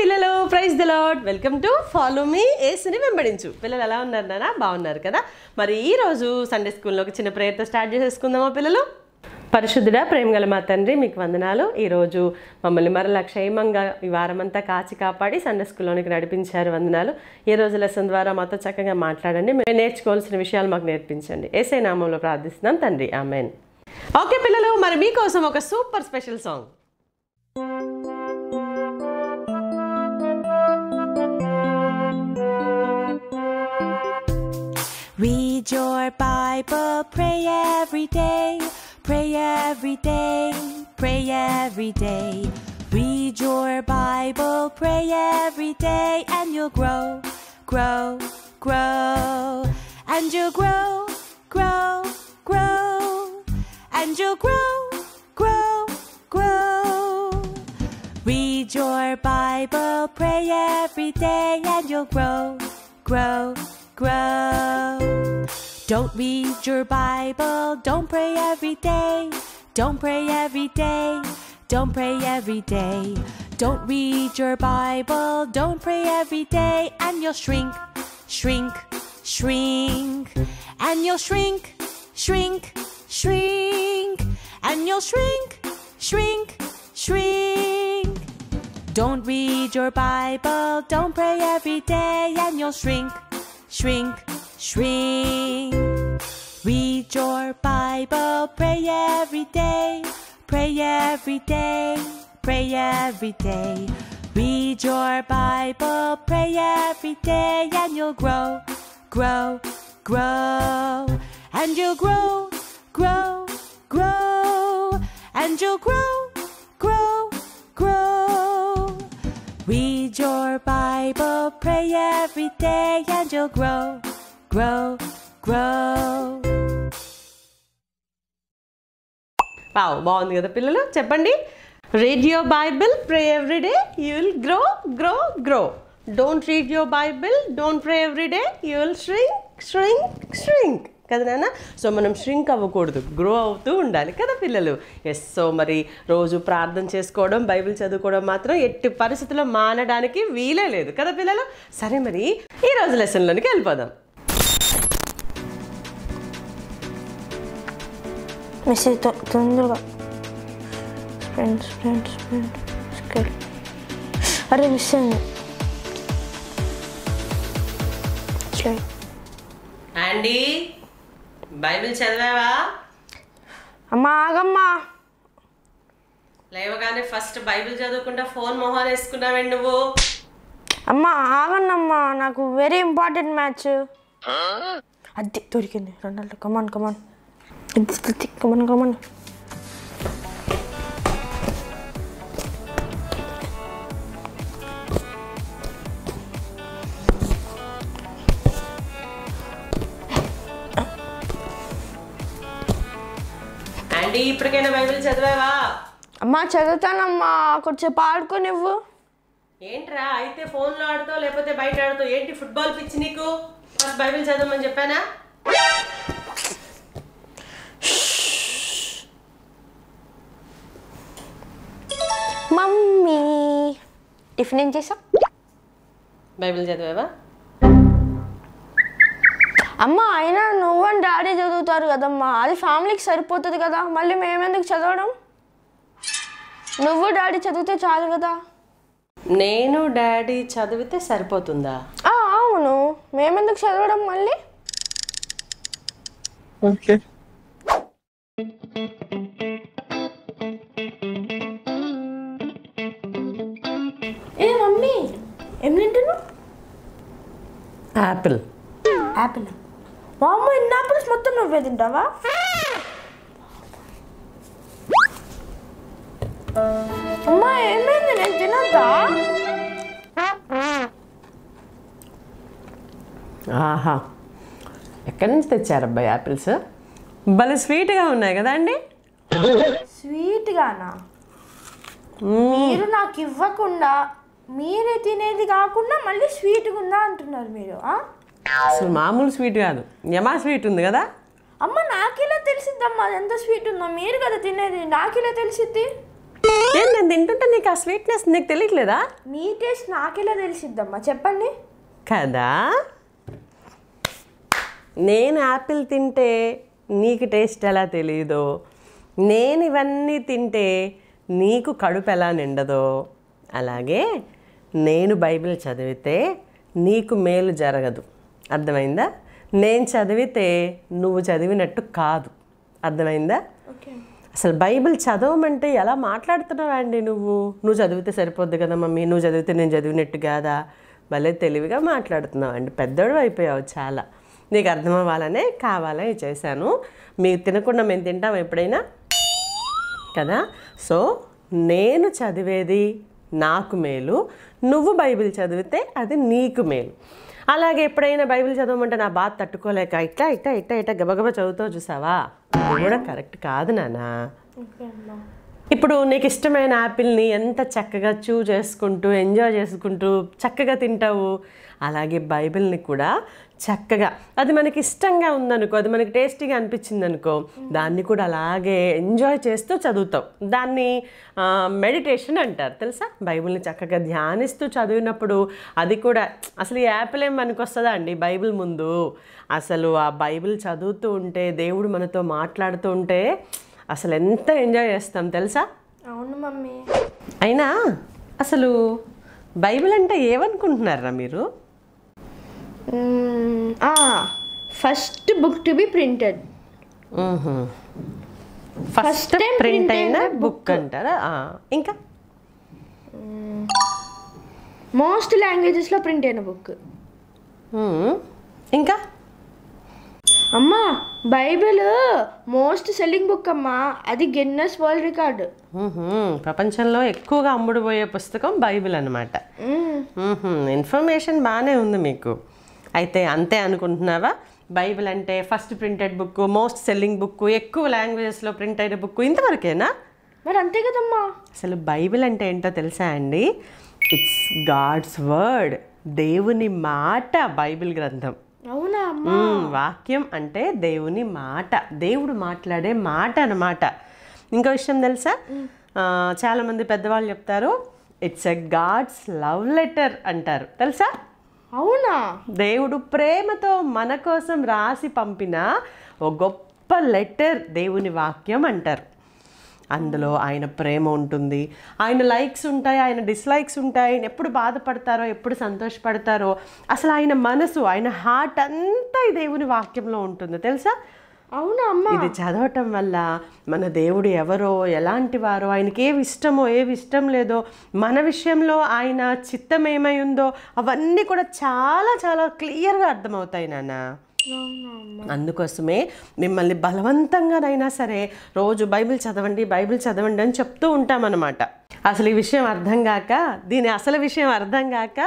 పిల్లలు praise the Lord welcome to follow me యేసుని వెంబడించు. పిల్లలు ఎలా ఉన్నారు నాన్న? బాగున్నారు కదా? మరి ఈ రోజు సండే స్కూల్లో ఒక చిన్న ప్రేయర్తో స్టార్ట్ చేసేసుకుందామా పిల్లలు? పరిశుద్ధుడా ప్రేమగల మా తండ్రి మీకు వందనాలు. ఈరోజు మమ్మల్ని మరలా క్షేమంగా ఈ వారమంతా కాచి కాపాడి సండే స్కూల్లోనికి నడిపించారు. వందనాలు. ఈ రోజు లెసన్ ద్వారా మాతో చక్కగా మాట్లాడండి. మేము నేర్చుకోవాల్సిన విషయాలు మాకు నేర్పించండి. యేసయ్య నామములో ప్రార్థిస్తున్నాం తండ్రి, ఆమేన్. ఓకే పిల్లలు, మరి మీకోసం ఒక super special song. Read your Bible, pray every day, pray every day, pray every day. Read your Bible, pray every day, and you'll grow, grow, grow. And you'll grow, grow, grow. And you'll grow, grow, grow. Read your Bible, pray every day, and you'll grow, grow, grow. Don't read your Bible, don't pray every day. Don't pray every day, don't pray every day. Don't read your Bible, don't pray every day, and you'll shrink, shrink, shrink. And you'll shrink, shrink, shrink. And you'll shrink, shrink, shrink. Don't read your Bible, don't pray every day, and you'll shrink, shrink, shrink. Read your Bible, pray every day, pray every day, pray every day. Read your Bible, pray every day, and you'll grow, grow, grow. And you'll grow, grow, grow. And you'll grow, grow, grow. Read your Bible, pray every day, and you'll grow, grow, grow. Wow, బాగుంది కదా పిల్లలు? చెప్పండి. Read your Bible, pray every day, you will grow, grow, grow. Don't read your Bible, don't pray every day, you will shrink, shrink, shrink. కదా నాన్న? So మనం shrink అవ్వకూడదు, grow అవుతూ ఉండాలి కదా పిల్లలు? ఎస్. సో మరి రోజు ప్రార్థన చేసుకోవడం, బైబిల్ చదువుకోవడం మాత్రం ఎట్టి పరిస్థితుల్లో మానడానికి వీలే లేదు కదా పిల్లలు? సరే, మరి ఈరోజు లెసన్లోనికి వెళ్ళిపోదాం. మెసేజ్ తొందరగా ఫ్రెండ్స్ ఫ్రెండ్స్ ఫ్రెండ్స్. అరే మిస్ అయింది. అండి, బైబిల్ చదివావా? అమ్మా ఆగమ్మా. లేవగానే ఫస్ట్ బైబిల్ చదవకుండా ఫోన్ మొహాన్ వేసుకున్నావండి నువ్వు. అమ్మా ఆగన్నమ్మా, నాకు వెరీ ఇంపార్టెంట్ మ్యాచ్. అది దొరికింది. రొనాల్డో, కమాన్ కమాన్, కమాన్ కమాన్. అండి, ఇప్పటికైనా బైబిల్ చదివావా? అమ్మా చదువుతానమ్మా, కొంచెం ఆడుకో నువ్వు. ఏంట్రా అయితే ఫోన్లో ఆడుతావు లేకపోతే బయట ఆడుతావు? ఏంటి ఫుట్బాల్ పిచ్చి నీకు? ఫస్ట్ బైబిల్ చదవమని చెప్పానా? మమ్మీ టిఫిన్ ఏం చేసావు? బైబిల్ చదివావా? అమ్మ అయినా నువ్వని డాడీ చదువుతారు కదమ్మా, అది ఫ్యామిలీకి సరిపోతుంది కదా, మళ్ళీ మేమెందుకు చదవడం? నువ్వు డాడీ చదివితే చాలు కదా. నేను డాడీ చదివితే సరిపోతుందా? అవును, మేమెందుకు చదవడం మళ్ళీ? ఓకే. ఏ మమ్మీ, ఏం తింటున్నావు? యాపిల్. యాపిల్? మా అమ్మ ఇన్ని యాపిల్స్ మొత్తం నువ్వే తింటావా? అమ్మా ఏమైంది, నేను తినొద్దా? ఆహా, ఎక్కడి నుంచి తెచ్చారబ్బా యాపిల్స్? భలే స్వీట్గా ఉన్నాయి కదా అండి? స్వీట్గానా? మీరు నాకు ఇవ్వకుండా మీరే తినేది కాకుండా మళ్ళీ స్వీట్గా ఉందా అంటున్నారు మీరు. అసలు మామూలు స్వీట్ కాదు, యమా స్వీట్ ఉంది కదా. అమ్మ నాకెలా తెలిసిద్దమ్మా ఎంత స్వీట్ ఉందో? మీరు కదా తినేది, నాకెలా తెలిసిద్ది? నేను తింటుంటే నీకు ఆ స్వీట్నెస్ నీకు తెలియట్లేదా? నీ టేస్ట్ నాకెలా తెలిసిద్దమ్మా చెప్పండి కదా, నేను యాపిల్ తింటే నీకు టేస్ట్ ఎలా తెలియదో, నేను ఇవన్నీ తింటే నీకు కడుపు ఎలా నిండదో, అలాగే నేను బైబిల్ చదివితే నీకు మేలు జరగదు. అర్థమైందా? నేను చదివితే నువ్వు చదివినట్టు కాదు. అర్థమైందా? అసలు బైబిల్ చదవమంటే ఎలా మాట్లాడుతున్నావా అండి నువ్వు చదివితే సరిపోద్ది కదా మమ్మీ, నువ్వు చదివితే నేను చదివినట్టు కాదా? భలే తెలివిగా మాట్లాడుతున్నావు అండి, పెద్దోడు అయిపోయావు చాలా. నీకు అర్థం అవ్వాలనే కావాలని చేశాను. మీరు తినకుండా మేము తింటాం ఎప్పుడైనా కదా. సో నేను చదివేది నాకు మేలు, నువ్వు బైబిల్ చదివితే అది నీకు మేలు. అలాగే ఎప్పుడైనా బైబిల్ చదవమంటే నా బాధ తట్టుకోలేక ఇట్లా ఇట్లా ఇట్లా ఇట్లా గబగబా చదువుతావు చూసావా, అది కూడా కరెక్ట్ కాదు నాన్న. ఇప్పుడు నీకు ఇష్టమైన యాపిల్ని ఎంత చక్కగా చూ చేసుకుంటూ ఎంజాయ్ చేసుకుంటూ చక్కగా తింటావు, అలాగే బైబిల్ని కూడా చక్కగా అది మనకి ఇష్టంగా ఉందనుకో, అది మనకి టేస్టీగా అనిపించింది అనుకో, దాన్ని కూడా అలాగే ఎంజాయ్ చేస్తూ చదువుతావు. దాన్ని మెడిటేషన్ అంటారు తెలుసా. బైబిల్ని చక్కగా ధ్యానిస్తూ చదివినప్పుడు అది కూడా అసలు ఈ యాపిల్ ఏం మనకు వస్తుందా అండి బైబిల్ ముందు. అసలు ఆ బైబిల్ చదువుతూ ఉంటే దేవుడు మనతో మాట్లాడుతూ ఉంటే అసలు ఎంత ఎంజాయ్ చేస్తాం తెలుసా. అవును మమ్మీ. అయినా అసలు బైబిల్ అంటే ఏమనుకుంటున్నారా మీరు? First book to be printed. First print అయిన బుక్ అంటారా? ఇంకా మోస్ట్ లాంగ్వేజెస్లో ప్రింట్ అయిన బుక్. ఇంకా అమ్మా బైబిల్ మోస్ట్ సెల్లింగ్ బుక్ అమ్మా, అది గిన్నెస్ వరల్డ్ రికార్డ్. ప్రపంచంలో ఎక్కువగా అమ్ముడుపోయే పుస్తకం బైబిల్ అన్నమాట. ఇన్ఫర్మేషన్ బాగానే ఉంది మీకు. అయితే అంతే అనుకుంటున్నావా? బైబిల్ అంటే first printed book, most selling book, ఎక్కువ లాంగ్వేజెస్లో ప్రింట్ అయిన బుక్, ఇంతవరకేనా? మరి అంతే కదమ్మా. అసలు బైబిల్ అంటే ఏంటో తెలుసా అండి? ఇట్స్ గాడ్స్ వర్డ్, దేవుని మాట. బైబిల్ గ్రంథం అవునా? వాక్యం అంటే దేవుని మాట, దేవుడు మాట్లాడే మాట అన్నమాట. ఇంకో విషయం తెలుసా, చాలామంది పెద్దవాళ్ళు చెప్తారు it's a God's love letter అంటారు తెలుసా. అవునా? దేవుడు ప్రేమతో మన కోసం రాసి పంపిన ఒక గొప్ప లెటర్ దేవుని వాక్యం అంటారు. అందులో ఆయన ప్రేమ ఉంటుంది, ఆయన లైక్స్ ఉంటాయి, ఆయన డిస్లైక్స్ ఉంటాయి, ఆయన ఎప్పుడు బాధపడతారో ఎప్పుడు సంతోషపడతారో అసలు ఆయన మనసు, ఆయన హార్ట్ అంతా ఈ దేవుని వాక్యంలో ఉంటుంది తెలుసా. అవునా అమ్మా? ఇది చదవటం వల్ల మన దేవుడు ఎవరో, ఎలాంటి వారో, ఆయనకి ఏవి ఇష్టమో ఏవి ఇష్టం లేదో, మన విషయంలో ఆయన చిత్తం ఏమై ఉందో అవన్నీ కూడా చాలా చాలా క్లియర్గా అర్థమవుతాయి నాన్న. అందుకోసమే మిమ్మల్ని బలవంతంగానైనా సరే రోజు బైబిల్ చదవండి బైబిల్ చదవండి అని చెప్తూ ఉంటామన్నమాట. అసలు ఈ విషయం అర్థం కాక, దీని అసలు విషయం అర్థం కాక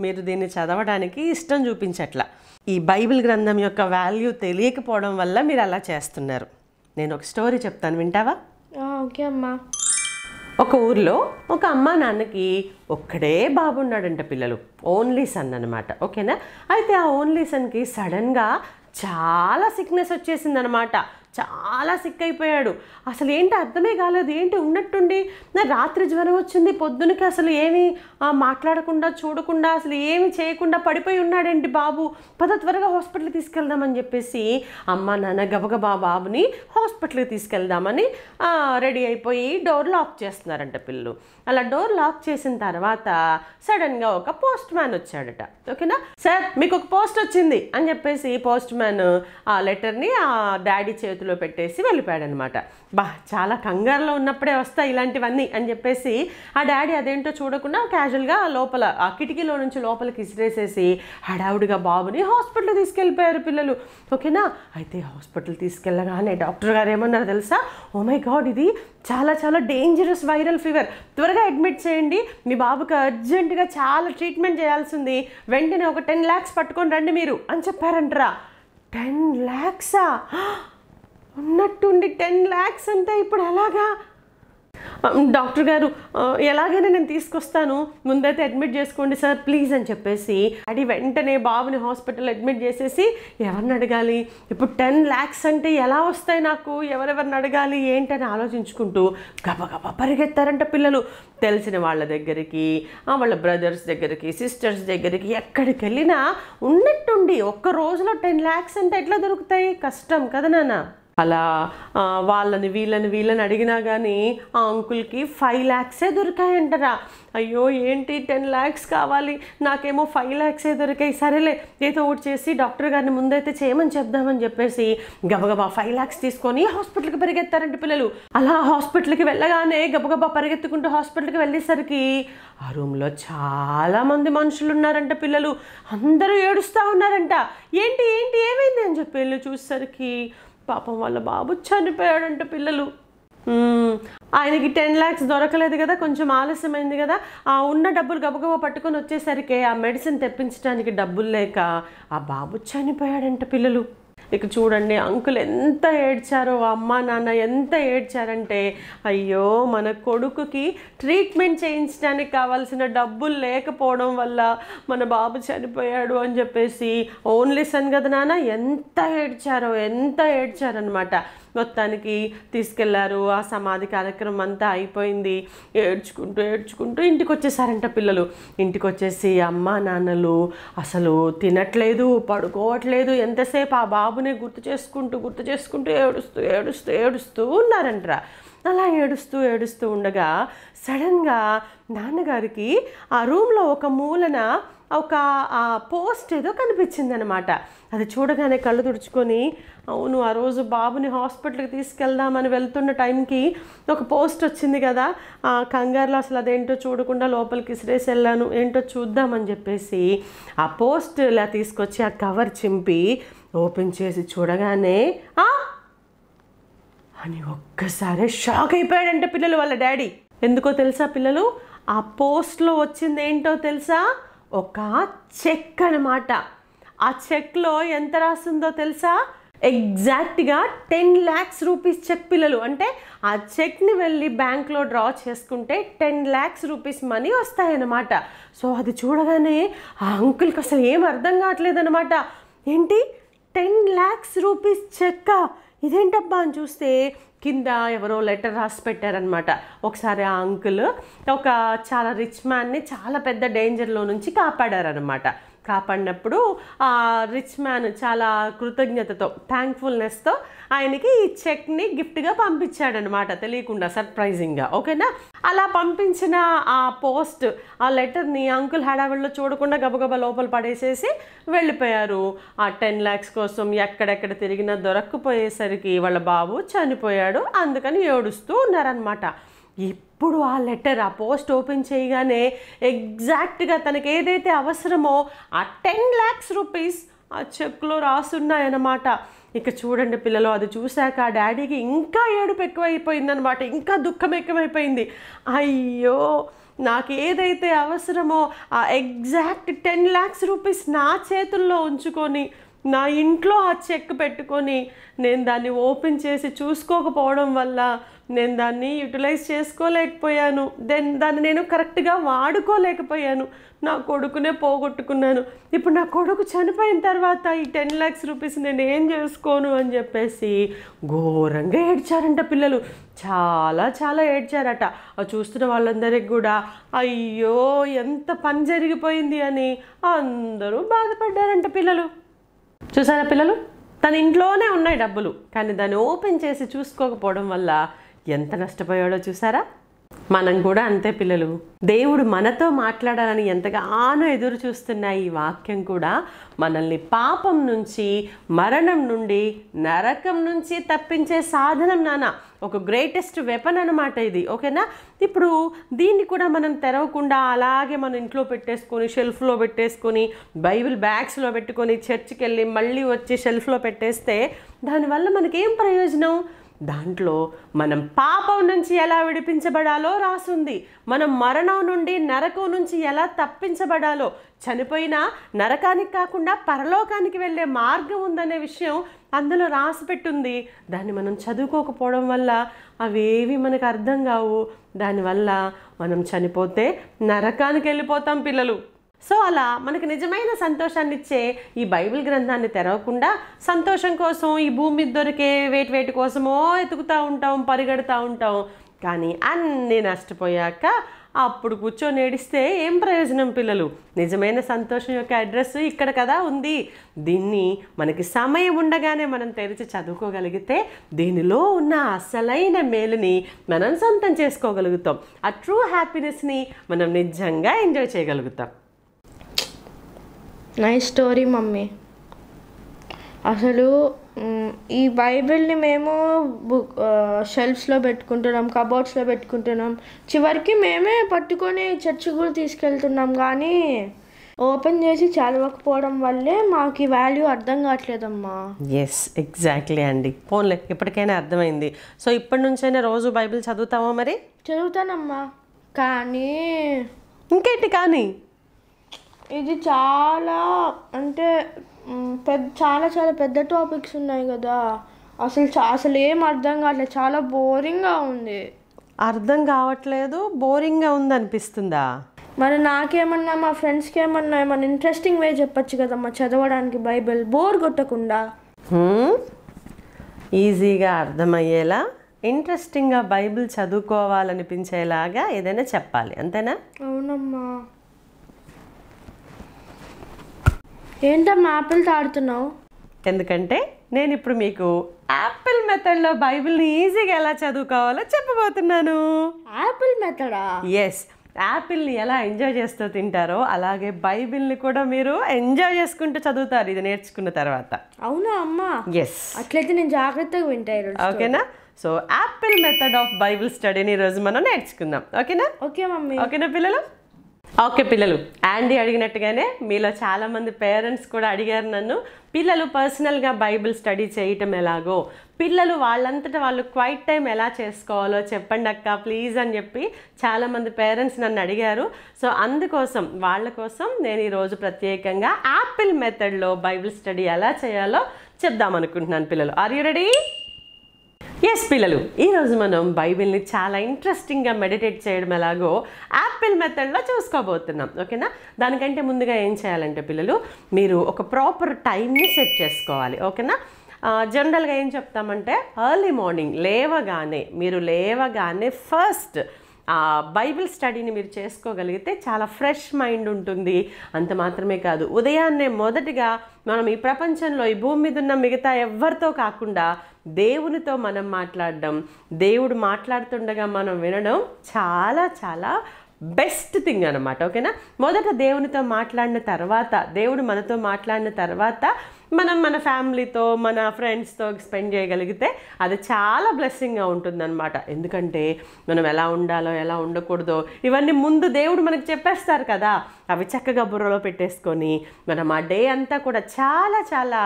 మీరు దీన్ని చదవడానికి ఇష్టం చూపించట్లా. ఈ బైబిల్ గ్రంథం యొక్క వాల్యూ తెలియకపోవడం వల్ల మీరు అలా చేస్తున్నారు. నేను ఒక స్టోరీ చెప్తాను, వింటావా? ఓకే అమ్మా. ఒక ఊర్లో ఒక అమ్మ నాన్నకి ఒక్కడే బాబు ఉన్నాడంట, పిల్లలు ఓన్లీ సన్ అనమాట. ఓకేనా? అయితే ఆ ఓన్లీ సన్కి సడన్గా చాలా సిక్నెస్ వచ్చేసింది అనమాట. చాలా సిక్ అయిపోయాడు. అసలు ఏంటి అర్థమే కాలేదు, ఏంటి ఉన్నట్టుండి నా రాత్రి జ్వరం వచ్చింది, పొద్దునకి అసలు ఏమీ మాట్లాడకుండా చూడకుండా అసలు ఏమి చేయకుండా పడిపోయి ఉన్నాడేంటి బాబు, త్వరగా హాస్పిటల్కి తీసుకెళ్దామని చెప్పేసి అమ్మ నాన్న గబగబా బాబుని హాస్పిటల్కి తీసుకెళ్దామని రెడీ అయిపోయి డోర్ లాక్ చేస్తున్నారంట పిల్లలు. అలా డోర్ లాక్ చేసిన తర్వాత సడన్గా ఒక పోస్ట్ మ్యాన్ వచ్చాడట. ఓకేనా? సార్ మీకు ఒక పోస్ట్ వచ్చింది అని చెప్పేసి పోస్ట్ మ్యాన్ ఆ లెటర్ని ఆ డాడీ చేతిలో పెట్టేసి వెళ్ళిపోయాడు అనమాట. చాలా కంగారులో ఉన్నప్పుడే వస్తాయి ఇలాంటివన్నీ అని చెప్పేసి ఆ డాడీ అదేంటో చూడకుండా క్యాజువల్గా లోపల ఆ కిటికీలో నుంచి లోపలికి ఇసిరేసేసి హడావుడిగా బాబుని హాస్పిటల్ తీసుకెళ్ళిపోయారు పిల్లలు. ఓకేనా? అయితే హాస్పిటల్ తీసుకెళ్ళగానే డాక్టర్ గారు ఏమన్నారు తెలుసా? ఓ మై గాడ్, ఇది చాలా చాలా డేంజరస్ వైరల్ ఫీవర్, త్వరగా అడ్మిట్ చేయండి, మీ బాబుకి అర్జెంటుగా చాలా ట్రీట్మెంట్ చేయాల్సింది, వెంటనే ఒక 10 lakhs పట్టుకొని రండి మీరు అని చెప్పారంటరా. 10 lakhs ఉన్నట్టుండి 10 lakhs అంటే ఇప్పుడు ఎలాగా? డాక్టర్ గారు ఎలాగైనా నేను తీసుకొస్తాను, ముందైతే అడ్మిట్ చేసుకోండి సార్ ప్లీజ్ అని చెప్పేసి డాడీ వెంటనే బాబుని హాస్పిటల్ అడ్మిట్ చేసేసి ఎవరిని అడగాలి, ఇప్పుడు 10 lakhs అంటే ఎలా వస్తాయి నాకు, ఎవరెవరిని అడగాలి ఏంటని ఆలోచించుకుంటూ గబగబా పరిగెత్తారంట పిల్లలు. తెలిసిన వాళ్ళ దగ్గరికి, వాళ్ళ బ్రదర్స్ దగ్గరికి, సిస్టర్స్ దగ్గరికి, ఎక్కడికి వెళ్ళినా ఉన్నట్టుండి ఒక్క రోజులో 10 lakhs అంటే ఎట్లా దొరుకుతాయి, కష్టం కదా నాన్న. అలా వాళ్ళని వీళ్ళని అడిగినా కానీ ఆ అంకుల్కి 5 lakhs దొరికాయంటారా. అయ్యో ఏంటి 10 lakhs కావాలి, నాకేమో 5 lakhs దొరికాయి, సరేలే ఏదో ఒకటి చేసి డాక్టర్ గారిని ముందైతే చేయమని చెప్దామని చెప్పేసి గబగబా 5 lakhs తీసుకొని హాస్పిటల్కి పరిగెత్తారంట పిల్లలు. అలా హాస్పిటల్కి వెళ్ళగానే గబగబా పరిగెత్తుకుంటూ హాస్పిటల్కి వెళ్ళేసరికి ఆ రూమ్లో చాలామంది మనుషులు ఉన్నారంట పిల్లలు. అందరూ ఏడుస్తూ ఉన్నారంట. ఏంటి ఏంటి ఏమైంది అని చెప్పి వెళ్ళి చూసేసరికి పాపం వాళ్ళ బాబు చనిపోయాడంట పిల్లలు. ఆయనకి 10 lakhs దొరకలేదు కదా, కొంచెం ఆలస్యమైంది కదా, ఆ ఉన్న డబ్బులు గబగబా పట్టుకొని వచ్చేసరికి ఆ మెడిసిన్ తెప్పించడానికి డబ్బులు లేక ఆ బాబు చనిపోయాడంట పిల్లలు. ఇక చూడండి అంకుల్ ఎంత ఏడ్చారో, అమ్మ నాన్న ఎంత ఏడ్చారంటే అయ్యో మన కొడుకుకి ట్రీట్మెంట్ చేయించడానికి కావాల్సిన డబ్బులు లేకపోవడం వల్ల మన బాబు చనిపోయాడు అని చెప్పేసి ఓన్లీ సన్ కదా నాన్న ఎంత ఏడ్చారనమాట. మొత్తానికి తీసుకెళ్లారు. ఆ సమాధి కార్యక్రమం అంతా అయిపోయింది. ఏడ్చుకుంటూ ఇంటికి వచ్చేసారంట పిల్లలు. ఇంటికి వచ్చేసి అమ్మ నాన్నలు అసలు తినట్లేదు, పడుకోవట్లేదు, ఎంతసేపు ఆ బాబునే గుర్తు చేసుకుంటూ ఏడుస్తూ ఉన్నారంటరా. అలా ఏడుస్తూ ఉండగా సడన్గా నాన్నగారికి ఆ రూమ్లో ఒక మూలన ఒక పోస్ట్ ఏదో కనిపించింది అనమాట. అది చూడగానే కళ్ళు తుడుచుకొని అవును ఆ రోజు బాబుని హాస్పిటల్కి తీసుకెళ్దామని వెళ్తున్న టైంకి ఒక పోస్ట్ వచ్చింది కదా, కంగారులో అసలు అదేంటో చూడకుండా లోపలికి ఇసిరేసి వెళ్ళాను, ఏంటో చూద్దామని చెప్పేసి ఆ పోస్ట్ ఇలా తీసుకొచ్చి ఆ కవర్ చింపి ఓపెన్ చేసి చూడగానే అని ఒక్కసారి షాక్ అయిపోయాడంటే పిల్లలు వాళ్ళ డాడీ. ఎందుకో తెలుసా పిల్లలు, ఆ పోస్ట్లో వచ్చింది ఏంటో తెలుసా, ఒక చెక్ అనమాట. ఆ చెక్లో ఎంత రాసిందో తెలుసా, ఎగ్జాక్ట్గా 10 lakhs రూపీస్ చెక్ పిల్లలు. అంటే ఆ చెక్ని వెళ్ళి బ్యాంక్లో డ్రా చేసుకుంటే 10 lakhs రూపీస్ మనీ వస్తాయన్నమాట. సో అది చూడగానే ఆ అంకుల్కి అసలు ఏం అర్థం కావట్లేదు అనమాట. ఏంటి 10 lakhs రూపీస్ చెక్కా, ఇదేంటబ్బా అని చూస్తే కింద ఎవరో లెటర్ రాసి పెట్టారనమాట. ఒకసారి ఆ అంకుల్ ఒక చాలా రిచ్ మ్యాన్ని చాలా పెద్ద డేంజర్లో నుంచి కాపాడారనమాట. కాపాడినప్పుడు ఆ రిచ్ మ్యాన్ చాలా కృతజ్ఞతతో థ్యాంక్ఫుల్నెస్తో ఆయనకి ఈ చెక్ని గిఫ్ట్గా పంపించాడనమాట, తెలియకుండా సర్ప్రైజింగ్గా. ఓకేనా, అలా పంపించిన ఆ పోస్ట్ ఆ లెటర్ని అంకుల్ హడావిడిలో చూడకుండా గబగబా లోపల పడేసేసి వెళ్ళిపోయారు. ఆ 10 lakhs కోసం ఎక్కడెక్కడ తిరిగినా దొరక్కపోయేసరికి వాళ్ళ బాబు చనిపోయాడు. అందుకని ఏడుస్తూ ఉన్నారనమాట. ఇప్పుడు ఆ లెటర్ ఆ పోస్ట్ ఓపెన్ చేయగానే ఎగ్జాక్ట్గా తనకి ఏదైతే అవసరమో ఆ 10 lakhs రూపీస్ ఆ చెక్లో రాసున్నాయన్నమాట. ఇక చూడండి పిల్లలు, అది చూశాక ఆ డాడీకి ఇంకా ఏడుపు ఎక్కువైపోయిందనమాట, ఇంకా దుఃఖం ఎక్కువైపోయింది. అయ్యో నాకు ఏదైతే అవసరమో ఆ ఎగ్జాక్ట్ 10 lakhs రూపీస్ నా చేతుల్లో ఉంచుకొని నా ఇంట్లో ఆ చెక్ పెట్టుకొని నేను దాన్ని ఓపెన్ చేసి చూసుకోకపోవడం వల్ల నేను దాన్ని యూటిలైజ్ చేసుకోలేకపోయాను, దాన్ని నేను కరెక్ట్గా వాడుకోలేకపోయాను, నా కొడుకునే పోగొట్టుకున్నాను. ఇప్పుడు నా కొడుకు చనిపోయిన తర్వాత ఈ 10 lakhs రూపీస్ నేను ఏం చేసుకోను అని చెప్పేసి ఘోరంగా ఏడ్చారంట పిల్లలు. చాలా ఏడ్చారట. చూస్తున్న వాళ్ళందరికీ కూడా అయ్యో ఎంత పని జరిగిపోయింది అని అందరూ బాధపడ్డారంట పిల్లలు. చూసారా పిల్లలు, తన ఇంట్లోనే ఉన్నాయి డబ్బులు, కానీ దాన్ని ఓపెన్ చేసి చూసుకోకపోవడం వల్ల ఎంత నష్టపోయాడో చూసారా. మనం కూడా అంతే పిల్లలు. దేవుడు మనతో మాట్లాడాలని ఎంతగానో ఎదురు చూస్తున్న ఈ వాక్యం కూడా మనల్ని పాపం నుంచి, మరణం నుండి, నరకం నుంచి తప్పించే సాధనం నాన్న. ఒక గ్రేటెస్ట్ వెపన్ అనమాట ఇది. ఓకేనా, ఇప్పుడు దీన్ని కూడా మనం తెరవకుండా అలాగే మన ఇంట్లో పెట్టేసుకొని, షెల్ఫ్లో పెట్టేసుకొని, బైబిల్ బ్యాగ్స్లో పెట్టుకొని చర్చికి వెళ్ళి మళ్ళీ వచ్చి షెల్ఫ్లో పెట్టేస్తే దానివల్ల మనకేం ప్రయోజనం? దాంట్లో మనం పాపం నుంచి ఎలా విడిపించబడాలో రాసుంది, మనం మరణం నుండి నరకం నుంచి ఎలా తప్పించబడాలో, చనిపోయినా నరకానికి కాకుండా పరలోకానికి వెళ్ళే మార్గం ఉందనే విషయం అందులో రాసి పెట్టుంది. దాన్ని మనం చదువుకోకపోవడం వల్ల అవేవి మనకు అర్థం కావు. దానివల్ల మనం చనిపోతే నరకానికి వెళ్ళిపోతాం పిల్లలు. సో అలా మనకు నిజమైన సంతోషాన్ని ఇచ్చే ఈ బైబిల్ గ్రంథాన్ని తెరవకుండా సంతోషం కోసం ఈ భూమి మీద దొరికే వేటి కోసమో ఎతుకుతూ ఉంటాం, పరిగెడుతూ ఉంటాం. కానీ అన్నీ నష్టపోయాక అప్పుడు కూర్చొని ఏడిస్తే ఏం ప్రయోజనం పిల్లలు? నిజమైన సంతోషం యొక్క అడ్రస్ ఇక్కడ కదా ఉంది. దీన్ని మనకి సమయం ఉండగానే మనం తెరిచి చదువుకోగలిగితే దీనిలో ఉన్న అసలైన మేలుని మనం సొంతం చేసుకోగలుగుతాం. ఆ ట్రూ హ్యాపీనెస్ని మనం నిజంగా ఎంజాయ్ చేయగలుగుతాం. Nice story mummy. అసలు ఈ బైబిల్ని మేము షెల్ఫ్స్లో పెట్టుకుంటున్నాం, కబోర్డ్స్లో పెట్టుకుంటున్నాం, చివరికి మేమే పట్టుకొని చర్చి కూడా తీసుకెళ్తున్నాం. కానీ ఓపెన్ చేసి చదవకపోవడం వల్లే మాకు ఈ వాల్యూ అర్థం కావట్లేదమ్మా. ఎస్, ఎగ్జాక్ట్లీ అండి. పోన్లే, ఇప్పటికైనా అర్థమైంది. సో ఇప్పటి నుంచైనా రోజు బైబిల్ చదువుతావా? మరి చదువుతానమ్మా. కానీ ఇంకేంటి కానీ? ఇది చాలా అంటే చాలా పెద్ద టాపిక్స్ ఉన్నాయి కదా. అసలు ఏం అర్థం కావట్లేదు, చాలా బోరింగ్గా ఉంది. అర్థం కావట్లేదు, బోరింగ్గా ఉంది అనిపిస్తుందా? మరి నాకేమన్నా మా ఫ్రెండ్స్కి ఏమన్నా ఇంట్రెస్టింగ్ వే చెప్పచ్చు కదమ్మా చదవడానికి బైబిల్, బోర్ కొట్టకుండా. ఈజీగా అర్థమయ్యేలా, ఇంట్రెస్టింగ్గా బైబిల్ చదువుకోవాలనిపించేలాగా ఏదైనా చెప్పాలి, అంతేనా? అవునమ్మా. ఏంటమ్మా యాపిల్ తాడుతున్నావు? ఎందుకంటే నేను ఇప్పుడు మీకు యాపిల్ మెథడ్లో బైబిల్ని ఈజీగా ఎలా చదువుకోవాలో చెప్పబోతున్నాను. యాపిల్ మెథడా? ఎస్, యాపిల్ని ఎలా ఎంజాయ్ చేస్తూ తింటారో అలాగే బైబిల్ని కూడా మీరు ఎంజాయ్ చేసుకుంటూ చదువుతారు ఇది నేర్చుకున్న తర్వాత. అవునా అమ్మా? ఎస్. అట్లయితే నేను జాగ్రత్తగా వింటాను. ఓకేనా? So apple method of Bible స్టడీని ఈరోజు మనం నేర్చుకుందాం. ఓకేనా? Okay mummy. ఓకేనా పిల్లలు? ఓకే పిల్లలు, యాండీ అడిగినట్టుగానే మీలో చాలామంది పేరెంట్స్ కూడా అడిగారు నన్ను, పిల్లలు పర్సనల్గా బైబిల్ స్టడీ చేయటం ఎలాగో, పిల్లలు వాళ్ళంతటా వాళ్ళు క్వైట్ టైం ఎలా చేసుకోవాలో చెప్పండి అక్క ప్లీజ్ అని చెప్పి చాలామంది పేరెంట్స్ నన్ను అడిగారు. సో అందుకోసం వాళ్ళ కోసం నేను ఈరోజు ప్రత్యేకంగా యాపిల్ మెథడ్లో బైబిల్ స్టడీ ఎలా చేయాలో చెప్దాం అనుకుంటున్నాను పిల్లలు. Are you ready? ఎస్ పిల్లలు, ఈరోజు మనం బైబిల్ని చాలా ఇంట్రెస్టింగ్గా మెడిటేట్ చేయడం ఎలాగో యాపిల్ మెథడ్లో చూసుకోబోతున్నాం. ఓకేనా? దానికంటే ముందుగా ఏం చేయాలంటే పిల్లలు, మీరు ఒక ప్రాపర్ టైంని సెట్ చేసుకోవాలి. ఓకేనా? జనరల్గా ఏం చెప్తామంటే ఎర్లీ మార్నింగ్ లేవగానే ఫస్ట్ బైబిల్ స్టడీని మీరు చేసుకోగలిగితే చాలా ఫ్రెష్ మైండ్ ఉంటుంది. అంత మాత్రమే కాదు, ఉదయాన్నే మొదటిగా మనం ఈ ప్రపంచంలో ఈ భూమి మీద ఉన్న మిగతా ఎవరితో కాకుండా దేవునితో మనం మాట్లాడడం, దేవుడు మాట్లాడుతుండగా మనం వినడం చాలా చాలా బెస్ట్ థింగ్ అనమాట. ఓకేనా? మొదట దేవునితో మాట్లాడిన తర్వాత, దేవుడు మనతో మాట్లాడిన తర్వాత మనం మన ఫ్యామిలీతో మన ఫ్రెండ్స్తో స్పెండ్ చేయగలిగితే అది చాలా బ్లెస్సింగ్గా ఉంటుందన్నమాట. ఎందుకంటే మనం ఎలా ఉండాలో ఎలా ఉండకూడదో ఇవన్నీ ముందు దేవుడు మనకు చెప్పేస్తారు కదా, అవి చక్కగా బుర్రలో పెట్టేసుకొని మనం ఆ డే అంతా కూడా చాలా చాలా